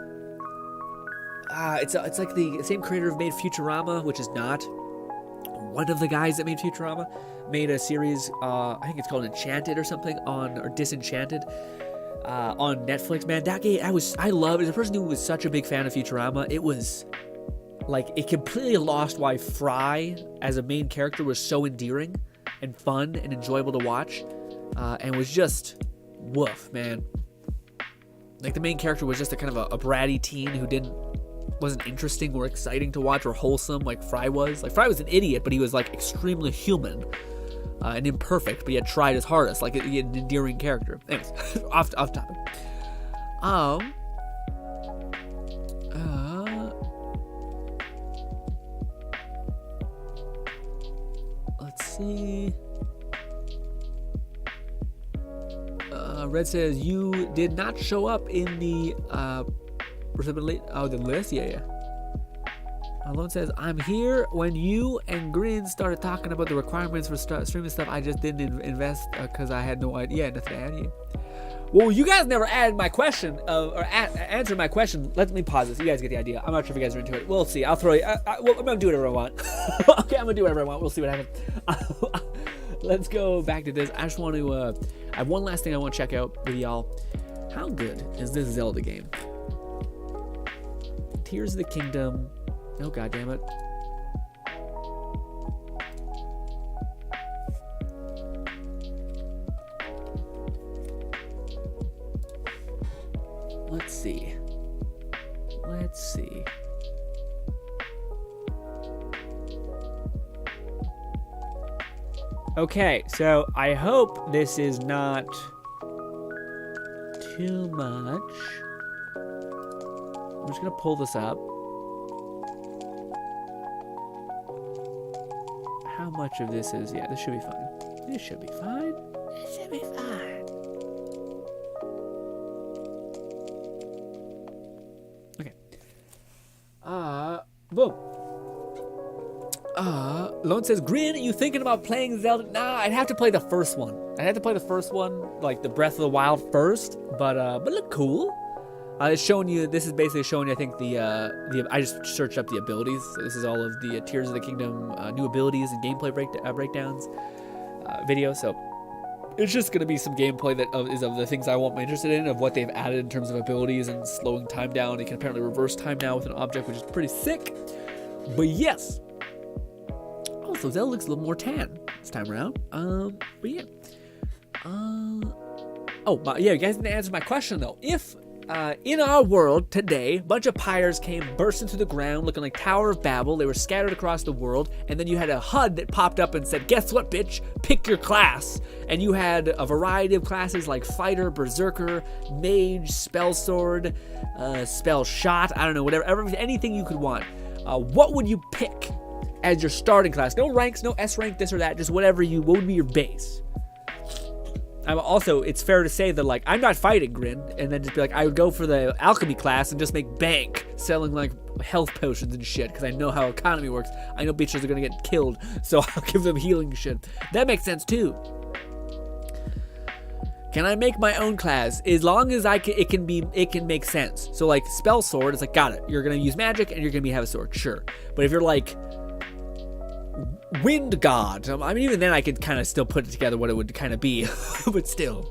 it's like the same creator who made Futurama, which is not. One of the guys that made Futurama made a series, I think it's called Enchanted or something, or Disenchanted, on Netflix. Man, that game, I love it. As a person who was such a big fan of Futurama, it was like, it completely lost why Fry as a main character was so endearing and fun and enjoyable to watch, and was just woof, man. Like, the main character was just a kind of a bratty teen who wasn't interesting or exciting to watch or wholesome like Fry was. Like, Fry was an idiot, but he was like extremely human and imperfect, but he had tried his hardest, like an endearing character. Anyways, off topic. Let's see. Red says you did not show up in the the list? Yeah. Alone says, I'm here when you and GRINN started talking about the requirements for streaming stuff. I just didn't invest because I had no idea. Nothing to add you. Well, you guys never added my question, or answered my question. Let me pause this. You guys get the idea. I'm not sure if you guys are into it. We'll see. I'll throw you. I'm going to do whatever I want. Okay, I'm going to do whatever I want. We'll see what happens. Let's go back to this. I just want to, I have one last thing I want to check out with y'all. How good is this Zelda game? Tears of the Kingdom. Oh, goddammit. Okay, so I hope this is not too much. I'm just gonna pull this up. How much of this is, yeah, this should be fine. This should be fine. This should be fine. Okay. Boom. Lone says, Grin, you thinking about playing Zelda? Nah, I'd have to play the first one. I'd have to play the first one, like the Breath of the Wild first, but look cool. It's showing you, this is basically showing you, I think, I just searched up the abilities. So this is all of the Tears of the Kingdom new abilities and gameplay breakdowns video. So it's just going to be some gameplay that is of the things I want me interested in, of what they've added in terms of abilities and slowing time down. You can apparently reverse time now with an object, which is pretty sick. But yes. Also, Zelda looks a little more tan this time around. But yeah. Yeah, you guys didn't answer my question, though. If in our world today, a bunch of pyres came bursting through the ground looking like Tower of Babel. They were scattered across the world, and then you had a HUD that popped up and said, guess what, bitch? Pick your class. And you had a variety of classes like Fighter, Berserker, Mage, Spell Sword, Spell Shot, I don't know, whatever, anything you could want. What would you pick as your starting class? No ranks, no S rank, this or that, just what would be your base? Also, it's fair to say that, like, I'm not fighting Grin, and then just be like, I would go for the alchemy class and just make bank selling, like, health potions and shit, because I know how economy works. I know bitches are gonna get killed, so I'll give them healing shit. That makes sense, too. Can I make my own class? As long as it can make sense. So, like, spell sword, it's like, got it. You're gonna use magic, and you're gonna have a sword, sure. But if you're, like, Wind God. I mean, even then I could kind of still put it together what it would kind of be, but still.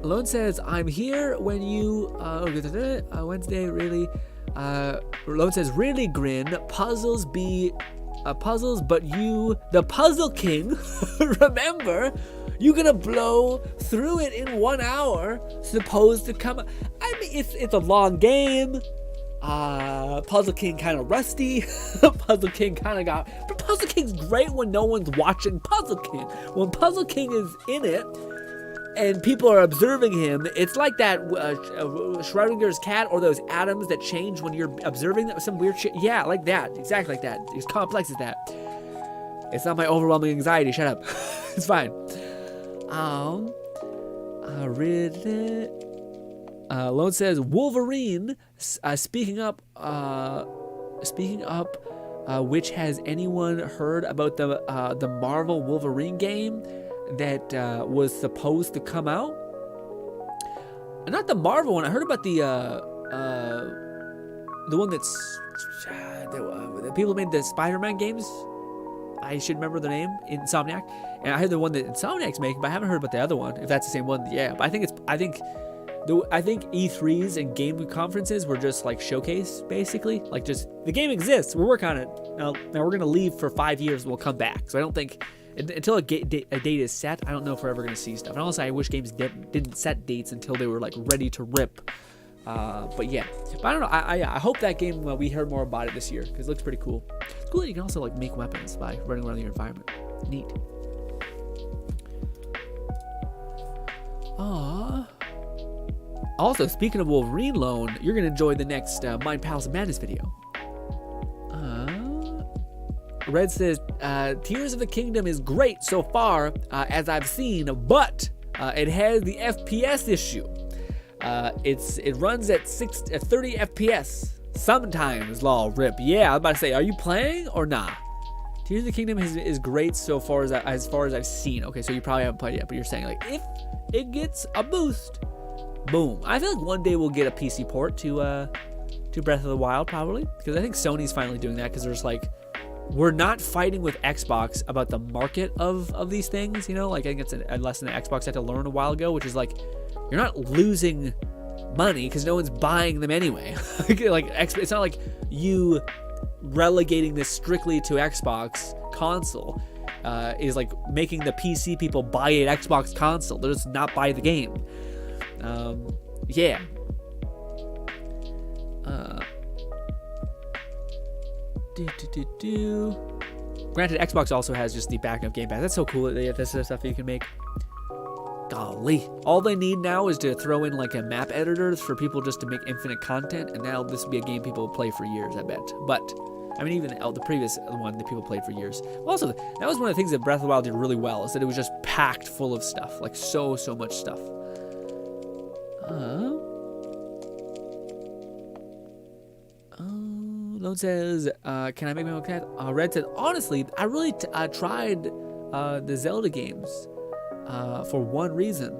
Lone says, I'm here when you, Wednesday, really. Lone says, really, Grin, puzzles, but you, the Puzzle King, remember, you're gonna blow through it in 1 hour, supposed to come, I mean, it's a long game. Puzzle King kind of rusty. Puzzle King kind of but Puzzle King's great when no one's watching Puzzle King. When Puzzle King is in it and people are observing him, it's like that Schrodinger's cat, or those atoms that change when you're observing them, some weird shit. Yeah, like that, exactly like that. It's complex as that. It's not my overwhelming anxiety. Shut up. It's fine. Lone says, Wolverine, speaking up, which has anyone heard about the Marvel Wolverine game that was supposed to come out? Not the Marvel one. I heard about the one that's the people who made the Spider-Man games. I should remember the name, Insomniac. And I heard the one that Insomniac's making, but I haven't heard about the other one. If that's the same one, yeah. But I think E3s and game conferences were just like showcase, basically. Like, just the game exists. We're working on it. Now we're gonna leave for 5 years. We'll come back. So I don't think until a date is set, I don't know if we're ever gonna see stuff. And also, I wish games didn't set dates until they were like ready to rip. But yeah, but I don't know. I hope that game we heard more about it this year, because it looks pretty cool. It's cool that you can also like make weapons by running around your environment. Neat. Also, speaking of Wolverine Lone, you're gonna enjoy the next Mind Palace of Madness video. Red says, Tears of the Kingdom is great so far, as I've seen, but it has the FPS issue. It runs at 30 FPS sometimes. Lol, rip. Yeah, I'm about to say, are you playing or not? Tears of the Kingdom is great so far as I've seen. Okay, so you probably haven't played it yet, but you're saying like if it gets a boost, boom. I feel like one day we'll get a PC port to Breath of the Wild, probably, because I think Sony's finally doing that, because there's like, we're not fighting with Xbox about the market of these things, you know? Like, I think it's a lesson that Xbox had to learn a while ago, which is like, you're not losing money because no one's buying them anyway. Like, it's not like you relegating this strictly to Xbox console is like making the PC people buy an Xbox console. They'll just not buy the game. Yeah. Granted, Xbox also has just the backup Game Pass. That's so cool that they have this stuff you can make. Golly. All they need now is to throw in like a map editor for people just to make infinite content, and now this will be a game people will play for years, I bet. But, I mean, even the previous one that people played for years. Also, that was one of the things that Breath of the Wild did really well, is that it was just packed full of stuff. Like, so much stuff. Lone says, can I make my own cat? Red said, honestly, I really tried the Zelda games for one reason.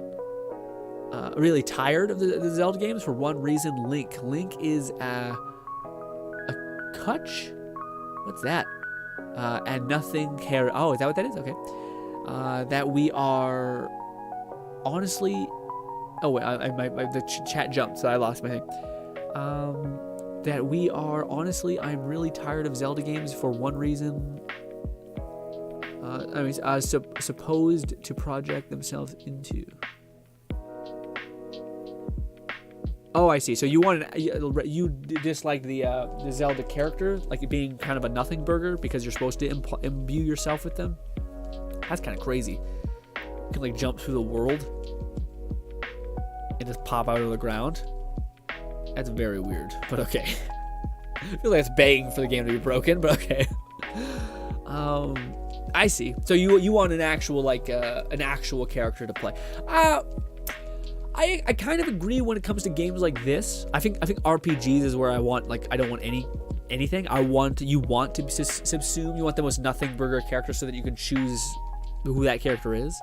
Really tired of the Zelda games for one reason. Link. Link is a Kutch? What's that? And nothing care. Oh, is that what that is? Okay. That we are honestly. Oh wait, the chat jumped, so I lost my thing. That we are honestly, I'm really tired of Zelda games for one reason. Supposed to project themselves into. Oh, I see. So you dislike the Zelda character, like it being kind of a nothing burger because you're supposed to imbue yourself with them. That's kind of crazy. You can like jump through the world and just pop out of the ground. That's very weird, but okay. I feel like that's begging for the game to be broken, but okay. I see. So you want an actual an actual character to play. I kind of agree when it comes to games like this. I think RPGs is where I want I don't want anything. You want to subsume. You want the most nothing burger character so that you can choose who that character is.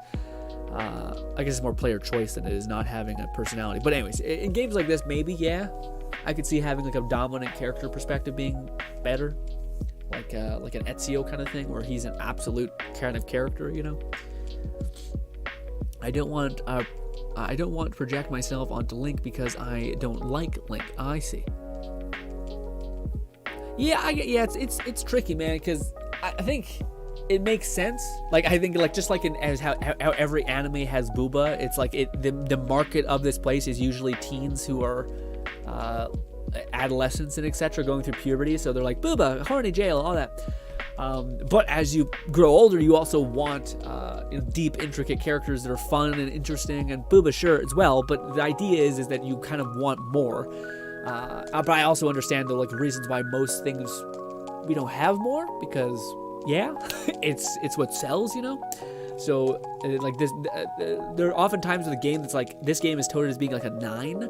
I guess it's more player choice than it is not having a personality. But anyways, in games like this, maybe, yeah, I could see having like a dominant character perspective being better. Like an Ezio kind of thing, where he's an absolute kind of character, you know? I don't want to project myself onto Link because I don't like Link. I see. Yeah, it's tricky, man, because I think it makes sense. Like, I think, just like as how every anime has booba, it's like the market of this place is usually teens who are adolescents and etc. going through puberty, so they're like booba, horny jail, all that. But as you grow older, you also want deep, intricate characters that are fun and interesting, and booba sure as well. But the idea is that you kind of want more. But I also understand the reasons why most things we don't have more, because yeah, it's what sells, you know. So this, there are often times with a game that's like, this game is touted as being like a 9.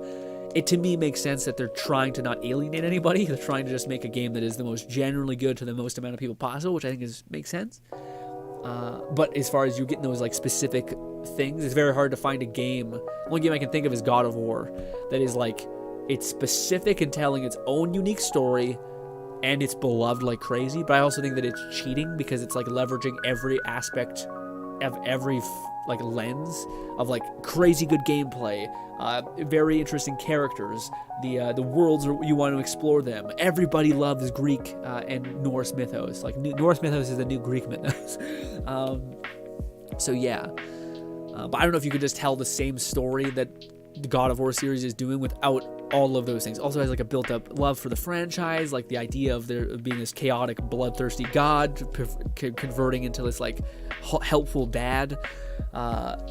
It to me makes sense that they're trying to not alienate anybody. They're trying to just make a game that is the most generally good to the most amount of people possible, which I think makes sense. But as far as you getting those specific things, it's very hard to find a game. One game I can think of is God of War, that is it's specific in telling its own unique story, and it's beloved like crazy. But I also think that it's cheating because it's leveraging every aspect of every lens of crazy good gameplay, very interesting characters, the worlds you want to explore them. Everybody loves Greek and Norse mythos. Norse mythos is the new Greek mythos. So yeah, but I don't know if you could just tell the same story that the God of War series is doing without all of those things. Also has a built-up love for the franchise, the idea of there being this chaotic, bloodthirsty god converting into this helpful dad.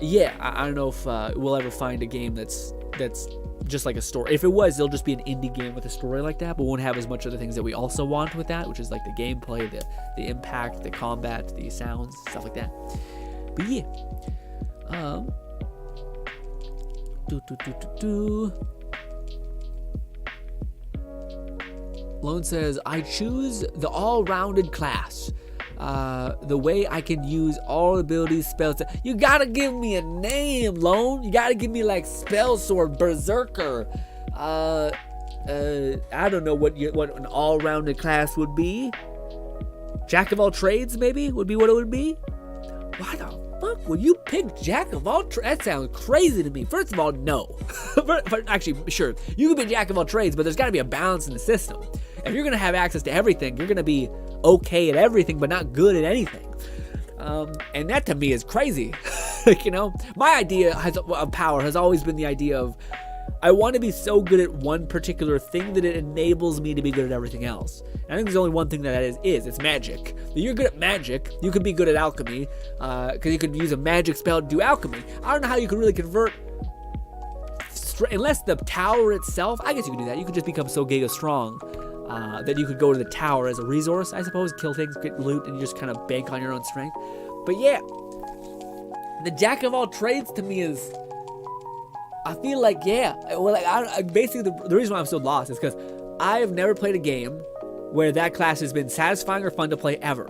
Yeah, I don't know if we'll ever find a game that's just like a story. If it was, it'll just be an indie game with a story like that, but won't have as much of the things that we also want with that, which is the gameplay, the impact, the combat, the sounds, stuff like that. But yeah, Lone says, I choose the all-rounded class. The way I can use all abilities, spells. You gotta give me a name, Lone. You gotta give me Spell Sword, Berserker. I don't know what an all-rounded class would be. Jack of all trades, maybe, would be what it would be. Why the fuck would you pick Jack of all trades? That sounds crazy to me. First of all, no. But actually, sure, you can be Jack of all trades, but there's gotta be a balance in the system. If you're gonna have access to everything, you're gonna be okay at everything, but not good at anything. And that to me is crazy. My idea of power has always been the idea of I want to be so good at one particular thing that it enables me to be good at everything else. And I think there's only one thing that is it's magic. If you're good at magic, you could be good at alchemy, because you could use a magic spell to do alchemy. I don't know how you could really convert, unless the tower itself, I guess you could do that. You could just become so giga strong that you could go to the tower as a resource, I suppose, kill things, get loot, and you just kind of bank on your own strength. But yeah, the jack of all trades to me is, I feel like, yeah, well, like, basically the reason why I'm so lost is because I have never played a game where that class has been satisfying or fun to play ever.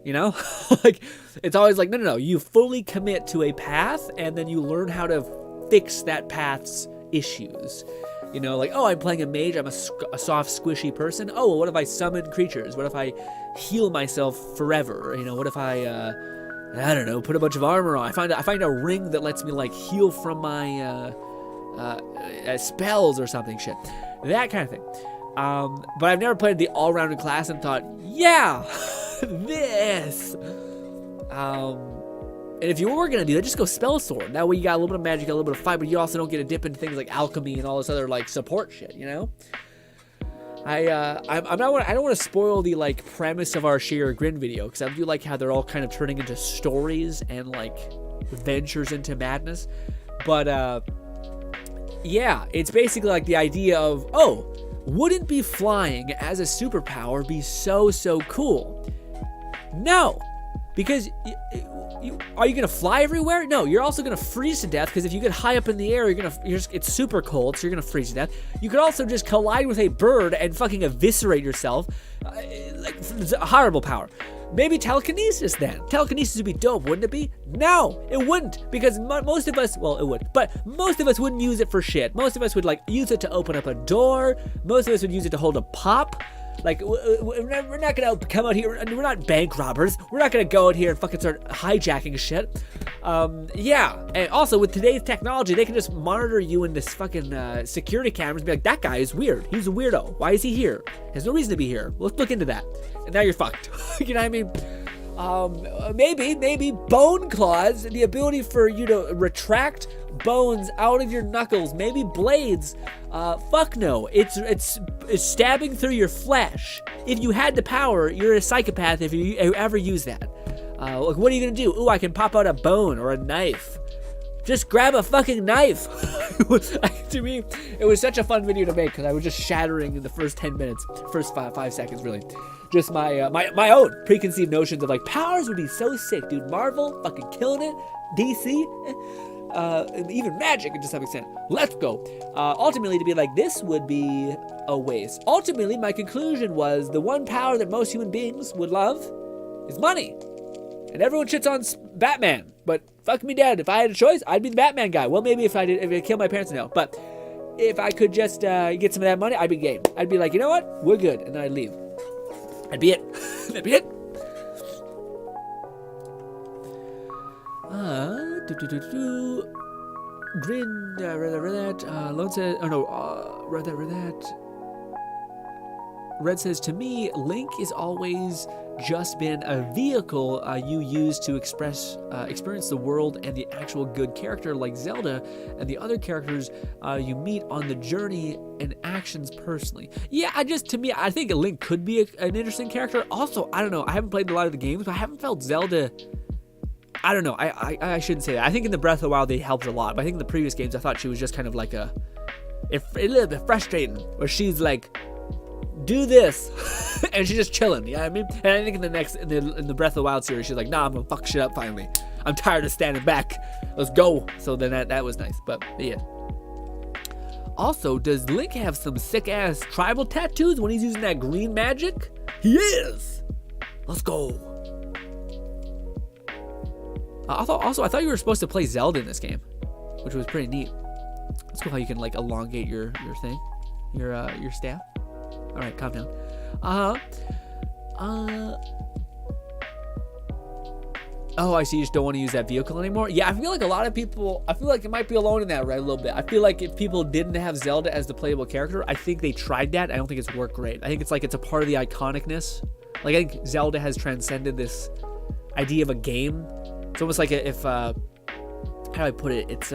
You know, like, it's always like, no, you fully commit to a path, and then you learn how to fix that path's issues. You know, like, oh, I'm playing a mage, I'm a soft, squishy person. Oh, well, what if I summon creatures? What if I heal myself forever? You know, what if I don't know, put a bunch of armor on? I find a ring that lets me, like, heal from my spells or something, shit. That kind of thing. But I've never played the all-rounded class and thought, yeah, this. And if you were going to do that, just go Spell Sword. That way you got a little bit of magic, a little bit of fight, but you also don't get to dip into things like alchemy and all this other, like, support shit, you know? I don't want to spoil the, like, premise of our Sheer Grin video, because I do like how they're all kind of turning into stories and, like, ventures into madness. But, yeah, it's basically like the idea of, oh, wouldn't be flying as a superpower be so so cool? No, because are you gonna fly everywhere? No, you're also gonna freeze to death, because if you get high up in the air, it's super cold, so you're gonna freeze to death. You could also just collide with a bird and fucking eviscerate yourself. Like, it's a horrible power. Maybe telekinesis then. Telekinesis would be dope, wouldn't it be? No, it wouldn't, because most of us, well, it would, but most of us wouldn't use it for shit. Most of us would, like, use it to open up a door. Most of us would use it to hold a pop. Like, we're not gonna come out here, we're not bank robbers. We're not gonna go out here and fucking start hijacking shit. Yeah, and also with today's technology, they can just monitor you in this fucking security cameras and be like, that guy is weird. He's a weirdo. Why is he here? There's no reason to be here. Let's look into that. And now you're fucked. You know what I mean? Maybe bone claws, the ability for you to retract bones out of your knuckles. Maybe blades. Fuck no. It's stabbing through your flesh. If you had the power, you're a psychopath if you ever use that. Like, what are you gonna do? Ooh, I can pop out a bone or a knife. Just grab a fucking knife. To me, it was such a fun video to make, because I was just shattering in the first 10 minutes, first five seconds, really. Just my my own preconceived notions of, like, powers would be so sick, dude. Marvel, fucking killing it. DC, even magic to some extent. Let's go. Ultimately, to be like, this would be a waste. Ultimately, my conclusion was the one power that most human beings would love is money. And everyone shits on Batman, but fuck me dead. If I had a choice, I'd be the Batman guy. Well, maybe if I killed my parents, no. But if I could just get some of that money, I'd be game. I'd be like, you know what? We're good. And then I'd leave. That'd be it. That'd be it. Grin, read that. Lone says, oh no, read that. Red says, to me, Link is always just been a vehicle you use to experience the world and the actual good character like Zelda and the other characters you meet on the journey and actions personally. Yeah, I think Link could be an interesting character. Also, I don't know, I haven't played a lot of the games, but I haven't felt Zelda. I don't know, I shouldn't say that. I think in the Breath of the Wild they helped a lot, but I think in the previous games I thought she was just kind of like a little bit frustrating, where she's like, do this, and she's just chilling, you know what I mean? And I think in the Breath of the Wild series, she's like, nah, I'm gonna fuck shit up finally. I'm tired of standing back. Let's go. So then that was nice, but yeah. Also, does Link have some sick ass tribal tattoos when he's using that green magic? He is. Let's go. I thought you were supposed to play Zelda in this game, which was pretty neat. It's cool how you can, like, elongate your thing, your staff. All right, calm down. Oh, I see. You just don't want to use that vehicle anymore. Yeah, I feel like a lot of people, I feel like it might be alone in that, right? A little bit. I feel like if people didn't have Zelda as the playable character, I think they tried that. I don't think it's worked great. I think it's a part of the iconicness. Like, I think Zelda has transcended this idea of a game. It's almost like if how do I put it? It's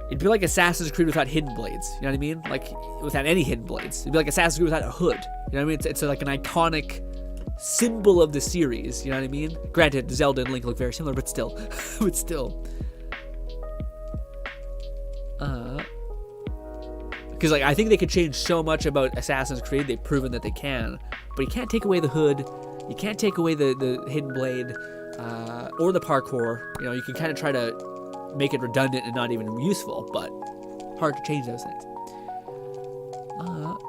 It'd be like Assassin's Creed without hidden blades. You know what I mean? Like, without any hidden blades. It'd be like Assassin's Creed without a hood. You know what I mean? It's like an iconic symbol of the series. You know what I mean? Granted, Zelda and Link look very similar, but still. But still. Because, like, I think they could change so much about Assassin's Creed. They've proven that they can. But you can't take away the hood. You can't take away the hidden blade. Or the parkour. You know, you can kind of try to make it redundant and not even useful, but hard to change those things.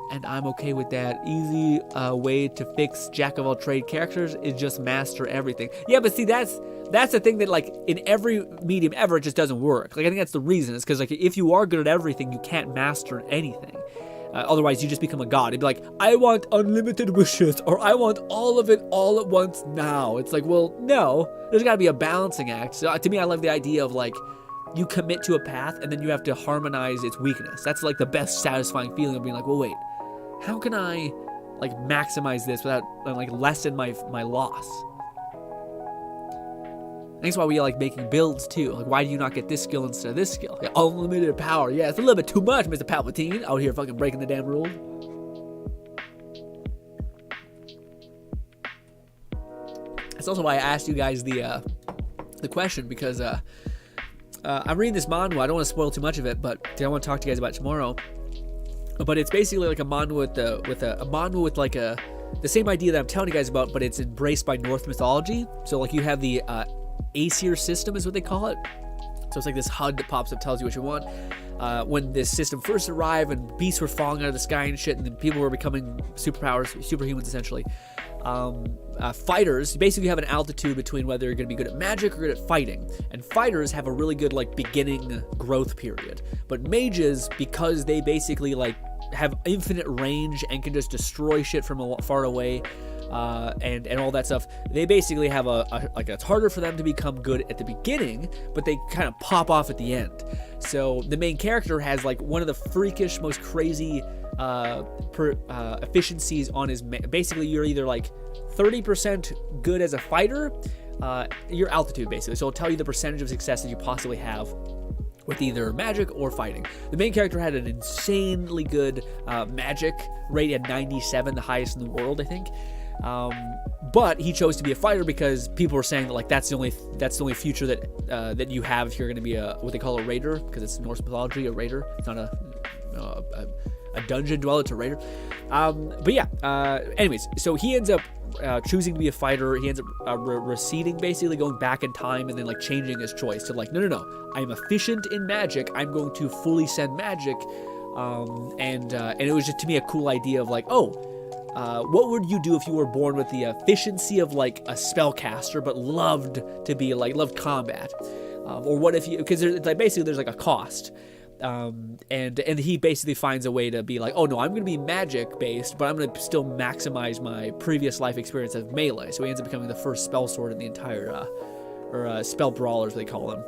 And I'm okay with that. Easy way to fix jack of all trade characters is just master everything. Yeah, but see, that's the thing that, like, in every medium ever, it just doesn't work. Like, I think that's the reason. It's because, like, if you are good at everything, you can't master anything. Otherwise, you just become a god. It'd be like, I want unlimited wishes, or I want all of it all at once now. It's like, well, no. There's got to be a balancing act. So to me, I love the idea of, like, you commit to a path, and then you have to harmonize its weakness. That's, like, the best satisfying feeling of being like, well, wait, how can I, like, maximize this without, like, lessen my loss? That's why we like making builds too. Like, why do you not get this skill instead of this skill? Like, unlimited power. Yeah, it's a little bit too much, Mr. Palpatine. Out here fucking breaking the damn rules. That's also why I asked you guys the question, because I'm reading this manhwa. I don't want to spoil too much of it, but I want to talk to you guys about it tomorrow. But it's basically like a manhwa with like the same idea that I'm telling you guys about, but it's embraced by Norse mythology. So like you have the Aesir system is what they call it. So it's like this HUD that pops up, tells you what you want. When this system first arrived and beasts were falling out of the sky and shit, and then people were becoming superhumans essentially. Fighters basically have an altitude between whether you're going to be good at magic or good at fighting. And fighters have a really good like beginning growth period. But mages, because they basically like have infinite range and can just destroy shit from far away, and all that stuff, they basically have like it's harder for them to become good at the beginning, but they kind of pop off at the end. So the main character has like one of the freakish, most crazy efficiencies on his basically you're either like 30% good as a fighter, your altitude basically, so it'll tell you the percentage of success that you possibly have with either magic or fighting. The main character had an insanely good magic rate at 97, the highest in the world, I think. But he chose to be a fighter because people were saying that like that's the only future that you have if you're going to be what they call a raider, because it's Norse mythology, a raider. It's not a dungeon dweller, it's a raider. But yeah, anyways, so he ends up choosing to be a fighter. He ends up receding, basically going back in time and then like changing his choice to like, no, I'm efficient in magic, I'm going to fully send magic. And it was just to me a cool idea of like, what would you do if you were born with the efficiency of like a spellcaster but loved combat? Or what if you, because there's like a cost. And he basically finds a way to be like, oh no, I'm going to be magic based, but I'm going to still maximize my previous life experience of melee. So he ends up becoming the first spell sword in the entire, or spell brawlers they call them,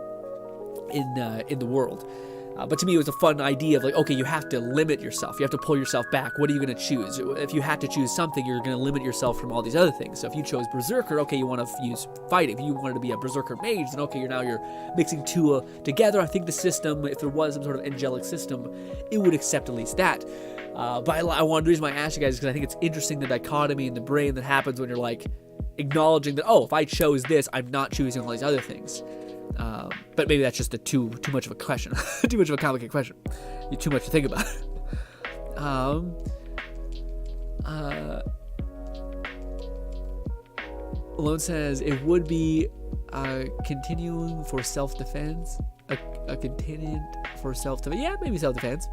in the world. But to me, it was a fun idea of like, okay, you have to limit yourself. You have to pull yourself back. What are you going to choose? If you had to choose something, you're going to limit yourself from all these other things. So if you chose Berserker, okay, you want to use fighting. If you wanted to be a Berserker mage, then okay, you're mixing two together. I think the system, if there was some sort of angelic system, it would accept at least that. But I wanted to reason why I asked you guys because I think it's interesting the dichotomy in the brain that happens when you're like acknowledging that, oh, if I chose this, I'm not choosing all these other things. But maybe that's just too much of a question, too much of a complicated question. Too much to think about. Alone says it would be continuing for self-defense. A contingent for self-defense. Yeah, maybe self-defense.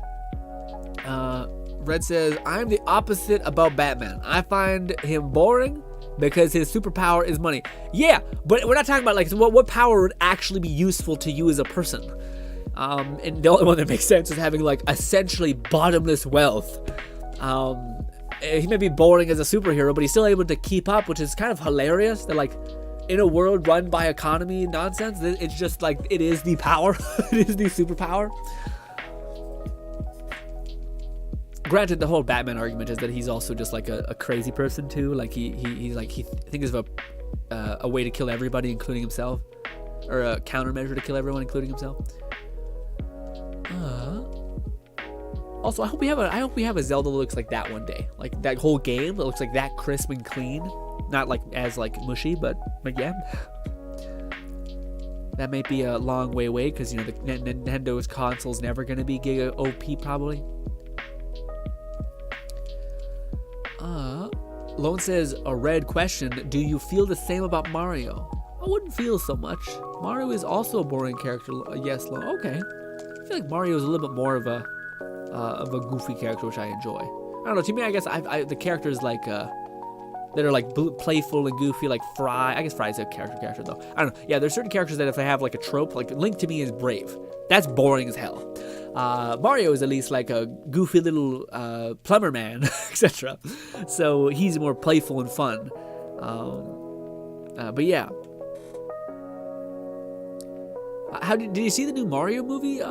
Red says I'm the opposite about Batman. I find him boring because his superpower is money. Yeah, but we're not talking about like what power would actually be useful to you as a person. And the only one that makes sense is having like essentially bottomless wealth. He may be boring as a superhero, but he's still able to keep up, which is kind of hilarious. That like in a world run by economy nonsense, it's just like it is the power. It is the superpower. Granted, the whole Batman argument is that he's also just like a crazy person too. Like he thinks of a way to kill everybody, including himself, or a countermeasure to kill everyone, including himself. Also, I hope we have a Zelda that looks like that one day. Like that whole game that looks like that crisp and clean. Not like as like mushy, but yeah. That might be a long way away because, you know, the Nintendo's console's never going to be Giga OP probably. Lone says, a red question, do you feel the same about Mario? I wouldn't feel so much. Mario is also a boring character. Yes, Lone. Okay. I feel like Mario is a little bit more of a goofy character, which I enjoy. I don't know. To me, I guess the characters like that are like playful and goofy, like Fry. I guess Fry's a character though. I don't know. Yeah, there's certain characters that if I have like a trope, like Link to me is brave. That's boring as hell. Mario is at least like a goofy little plumber man, etc. So he's more playful and fun. But yeah. Did you see the new Mario movie,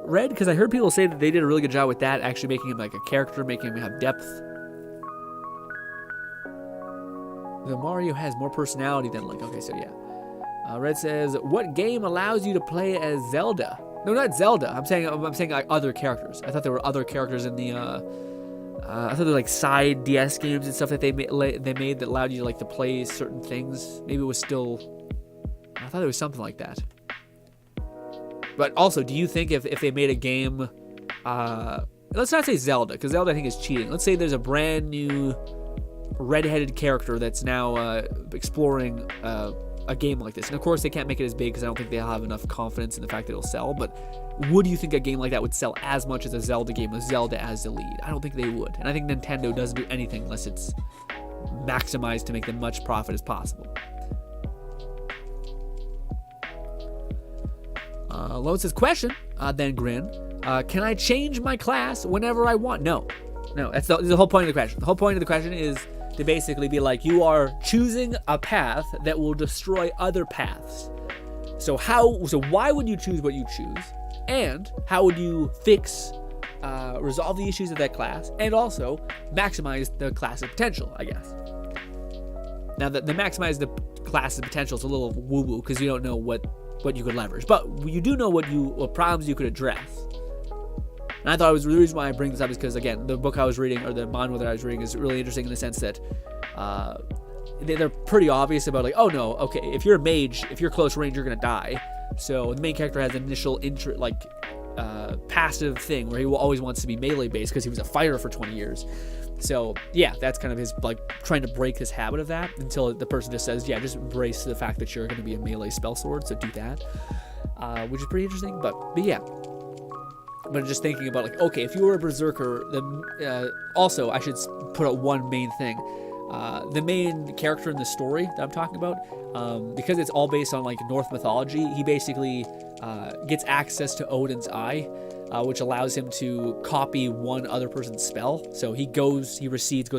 Red? Because I heard people say that they did a really good job with that, actually making him like a character, making him have depth. The Mario has more personality than Link. Okay, so yeah. Red says, what game allows you to play as Zelda? No, not Zelda. I'm saying like other characters. I thought there were other characters in the. I thought there were like side DS games and stuff that they made that allowed you to like to play certain things. Maybe it was still. I thought it was something like that. But also, do you think if they made a game, let's not say Zelda, because Zelda I think is cheating. Let's say there's a brand new red-headed character that's now exploring a game like this. And of course, they can't make it as big because I don't think they'll have enough confidence in the fact that it'll sell. But would you think a game like that would sell as much as a Zelda game with Zelda as the lead? I don't think they would. And I think Nintendo doesn't do anything unless it's maximized to make them much profit as possible. Lone says, question, then Grin. Can I change my class whenever I want? No, that's the whole point of the question. The whole point of the question is to basically be like, you are choosing a path that will destroy other paths. So why would you choose what you choose? And how would you resolve the issues of that class and also maximize the class's potential, I guess. Now, the maximize the class's potential is a little woo-woo because you don't know what you could leverage, but you do know what problems you could address. And I thought the reason why I bring this up is because, again, the book I was reading, or the manga that I was reading, is really interesting in the sense that they're pretty obvious about, like, oh no, okay, if you're a mage, if you're close range, you're gonna die. So the main character has an initial passive thing where he always wants to be melee based because he was a fighter for 20 years. So yeah, that's kind of his, like, trying to break his habit of that until the person just says, yeah, just embrace the fact that you're going to be a melee spell sword, so do that, which is pretty interesting. But yeah, but just thinking about, like, okay, if you were a berserker, then also I should put out one main thing. The main character in the story that I'm talking about, because it's all based on, like, Norse mythology, he basically gets access to Odin's Eye, which allows him to copy one other person's spell. So he goes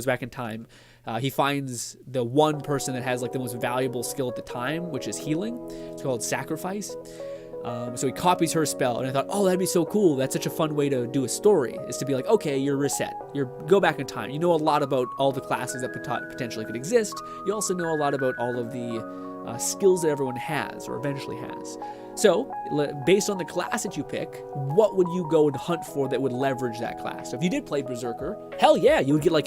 back in time. He finds the one person that has, like, the most valuable skill at the time, which is healing. It's called sacrifice. So he copies her spell, and I thought, oh, that'd be so cool. That's such a fun way to do a story, is to be like, okay, you're reset. Go back in time. You know a lot about all the classes that potentially could exist. You also know a lot about all of the skills that everyone has, or eventually has. So, based on the class that you pick, what would you go and hunt for that would leverage that class? So if you did play Berserker, hell yeah, you would get like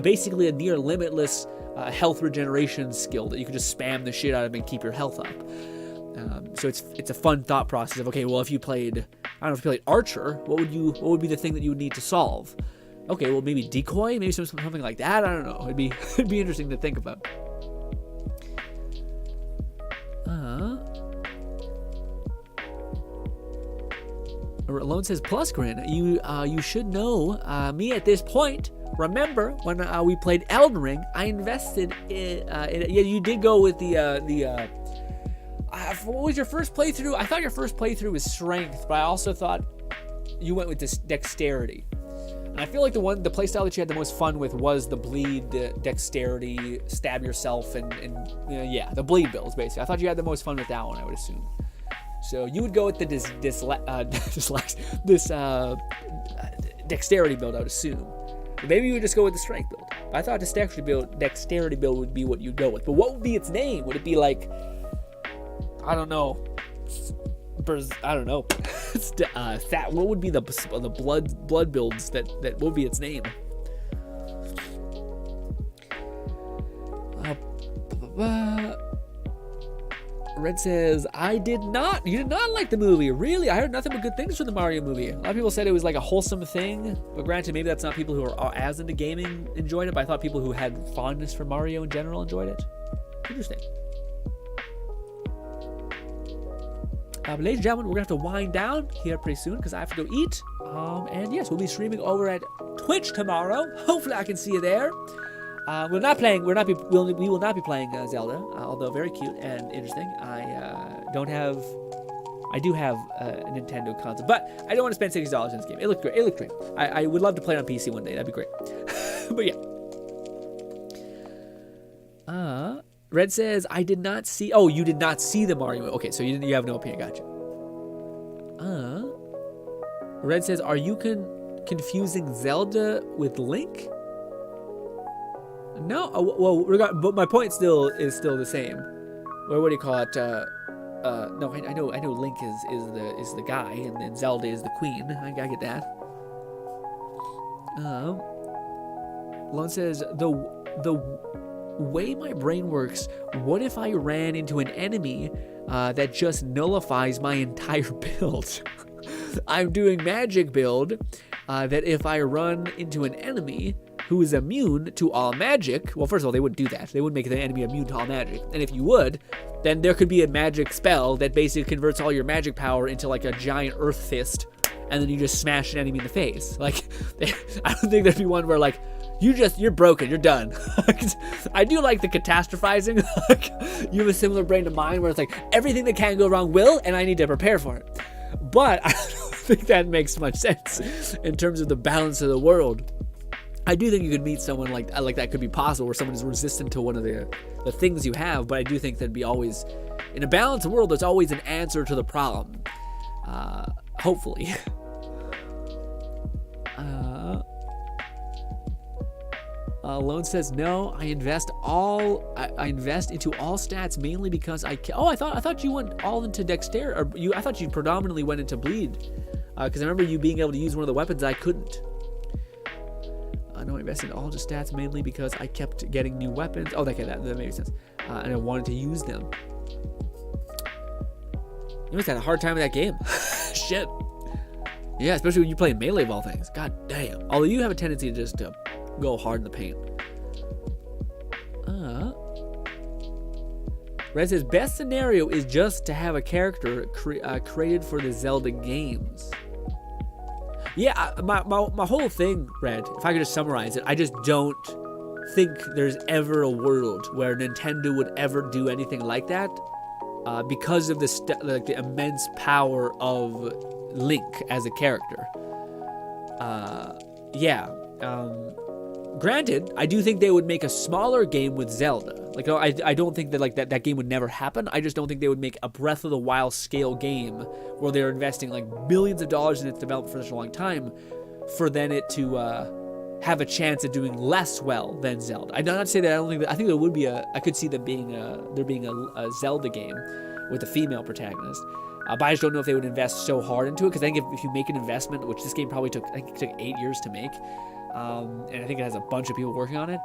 basically a near limitless health regeneration skill that you could just spam the shit out of and keep your health up. So it's a fun thought process of, okay, well, if you played Archer, what would be the thing that you would need to solve? Okay, well, maybe decoy, maybe something like that. I don't know. It'd be interesting to think about. Lone says, plus Grin, you should know me at this point. Remember when we played Elden Ring? I invested in it. Yeah, you did go with the what was your first playthrough? I thought your first playthrough was strength, but I also thought you went with this dexterity. And I feel like the playstyle that you had the most fun with was the bleed, dexterity, stab yourself, and yeah, the bleed builds basically. I thought you had the most fun with that one, I would assume. So you would go with the dexterity build, I would assume. But maybe you would just go with the strength build. But I thought the dexterity build would be what you'd go with. But what would be its name? Would it be like, I don't know, I don't know. What would be the blood builds that would be its name? Red says, you did not like the movie. Really? I heard nothing but good things from the Mario movie. A lot of people said it was like a wholesome thing, but granted, maybe that's not people who are as into gaming enjoyed it, but I thought people who had fondness for Mario in general enjoyed it. Interesting. But ladies and gentlemen, we're going to have to wind down here pretty soon because I have to go eat. And yes, we'll be streaming over at Twitch tomorrow. Hopefully I can see you there. We will not be playing Zelda, although very cute and interesting. I do have a Nintendo console, but I don't want to spend $60 in this game. It looked great. I would love to play it on PC one day. That'd be great. But yeah. Red says, I did not see... Oh, you did not see the Mario movie. Okay, so you have no opinion. Gotcha. Red says, are you confusing Zelda with Link? No, but my point is still the same. What do you call it? No, I know Link is the guy, and then Zelda is the queen. I get that. Lone says the way my brain works. What if I ran into an enemy that just nullifies my entire build? I'm doing magic build that if I run into an enemy who is immune to all magic, well, first of all, they wouldn't do that. They wouldn't make the enemy immune to all magic. And if you would, then there could be a magic spell that basically converts all your magic power into like a giant earth fist, and then you just smash an enemy in the face. Like, I don't think there'd be one where like, you're broken, you're done. I do like the catastrophizing. Like, you have a similar brain to mine where it's like, everything that can go wrong will, and I need to prepare for it. But I don't think that makes much sense in terms of the balance of the world. I do think you could meet someone like that could be possible, where someone is resistant to one of the things you have, but I do think there'd be always, in a balanced world, there's always an answer to the problem. Hopefully. Lone says, no, I invest into all stats mainly because I thought you went all into dexterity, or I thought you predominantly went into bleed, because I remember you being able to use one of the weapons I couldn't. No, I invested in all the stats mainly because I kept getting new weapons. Oh, that makes sense. And I wanted to use them. You must have had a hard time with that game. Shit. Yeah, especially when you play melee of all things. God damn. Although you have a tendency to just go hard in the paint. Red says, best scenario is just to have a character created for the Zelda games. Yeah, my whole thing, Red, if I could just summarize it, I just don't think there's ever a world where Nintendo would ever do anything like that because of the immense power of Link as a character. Granted, I do think they would make a smaller game with Zelda. Like, I don't think that like that game would never happen. I just don't think they would make a Breath of the Wild scale game where they're investing like billions of dollars in its development for such a long time, for then it to have a chance at doing less well than Zelda. I'm not saying that. I think there would be I could see there being a Zelda game with a female protagonist. But I just don't know if they would invest so hard into it, because I think if you make an investment, which this game probably took 8 years to make, and I think it has a bunch of people working on it,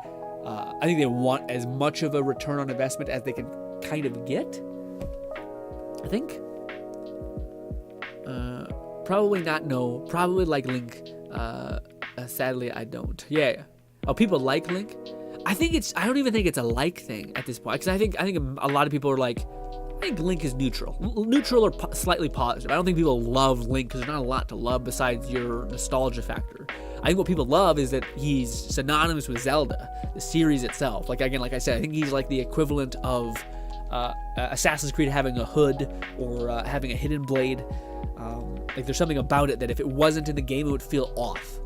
I think they want as much of a return on investment as they can kind of get. I think. Probably not. No. Probably like Link. Sadly, I don't. Yeah. Oh, people like Link. I don't even think it's a like thing at this point, because I think a lot of people are like, I think Link is neutral or slightly positive. I don't think people love Link because there's not a lot to love besides your nostalgia factor. I think what people love is that he's synonymous with Zelda, the series itself. Like, again, like I said, I think he's like the equivalent of Assassin's Creed having a hood or having a hidden blade. Like, there's something about it that if it wasn't in the game, it would feel off.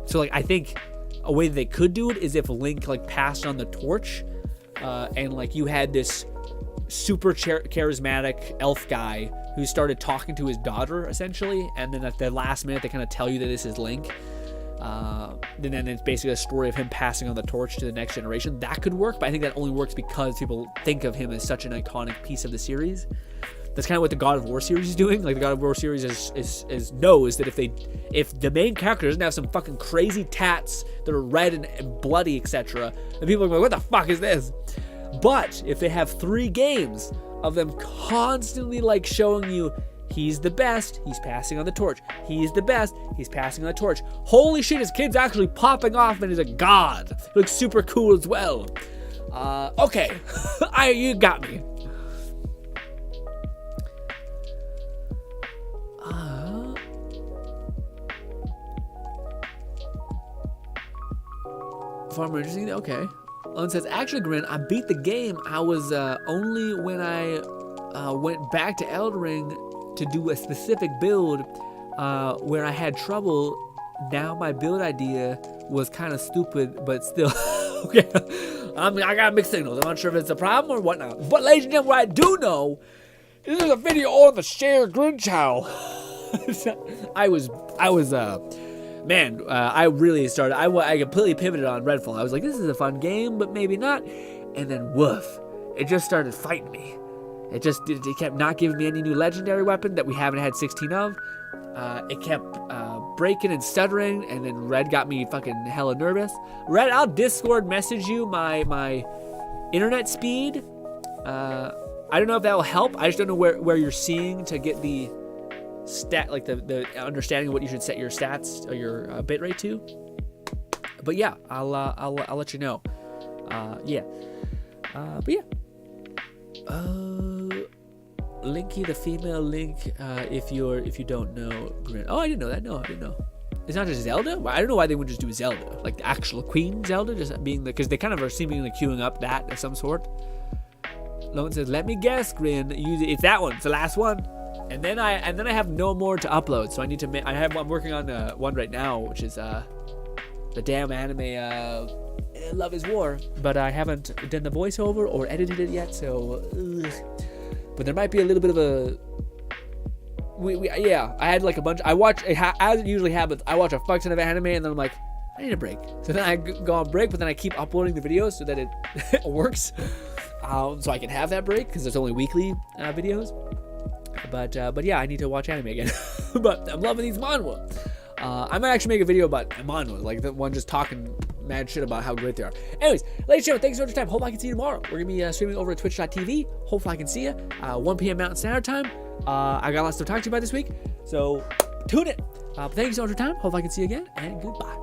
So, like, I think a way that they could do it is if Link, like, passed on the torch, and, like, you had this super charismatic elf guy who started talking to his daughter, essentially, and then at the last minute, they kind of tell you that this is Link. And then it's basically a story of him passing on the torch to the next generation. That could work, but I think that only works because people think of him as such an iconic piece of the series. That's kind of what the God of War series is doing. Like the God of War series is knows that if the main character doesn't have some fucking crazy tats that are red and bloody, etc., then people are like, what the fuck is this? But if they have 3 games of them constantly like showing you he's the best, he's passing on the torch, he's the best, he's passing on the torch. Holy shit, his kid's actually popping off and he's a god. He looks super cool as well. Okay, you got me. Far more interesting. Okay. Lone says, actually, Grin, I beat the game. I was only when I went back to Elden Ring to do a specific build where I had trouble. Now my build idea was kind of stupid, but still. Okay. I got mixed signals. I'm not sure if it's a problem or whatnot. But ladies and gentlemen, what I do know is there's a video on the shared Grin channel. I really started. I completely pivoted on Redfall. I was like, this is a fun game, but maybe not. And then woof, it just started fighting me. It kept not giving me any new legendary weapon that we haven't had 16 of. It kept breaking and stuttering, and then Red got me fucking hella nervous. Red, I'll Discord message you my internet speed. I don't know if that will help. I just don't know where you're seeing to get the stat, like the understanding of what you should set your stats or your bitrate to. But yeah, I'll let you know. Yeah. But yeah. Linky the female Link. If you don't know Grin. Oh, I didn't know that. No, I didn't know. It's not just Zelda. I don't know why they wouldn't just do Zelda, like the actual Queen Zelda, just being because they kind of are seemingly queuing up that of some sort. Lone says, "Let me guess, Grin. It's that one. It's the last one." And then I have no more to upload, so I need to. I'm working on one right now, which is the damn anime Love Is War, but I haven't done the voiceover or edited it yet. So, but there might be a little bit of a. I had like a bunch. I watch as it usually happens. I watch a fuck ton of anime, and then I'm like, I need a break. So then I go on break, but then I keep uploading the videos so that it works, so I can have that break because there's only weekly videos. But yeah, I need to watch anime again. But I'm loving these manhwa. I might actually make a video about manhwa, like the one just talking mad shit about how great they are. Anyways, ladies and gentlemen, thanks so much for your time. Hope I can see you tomorrow. We're gonna be streaming over at twitch.tv. Hopefully I can see you 1 p.m. Mountain Standard Time. I got lots to talk to you about this week, so tune in. Thank you so much for your time. Hope I can see you again, and goodbye.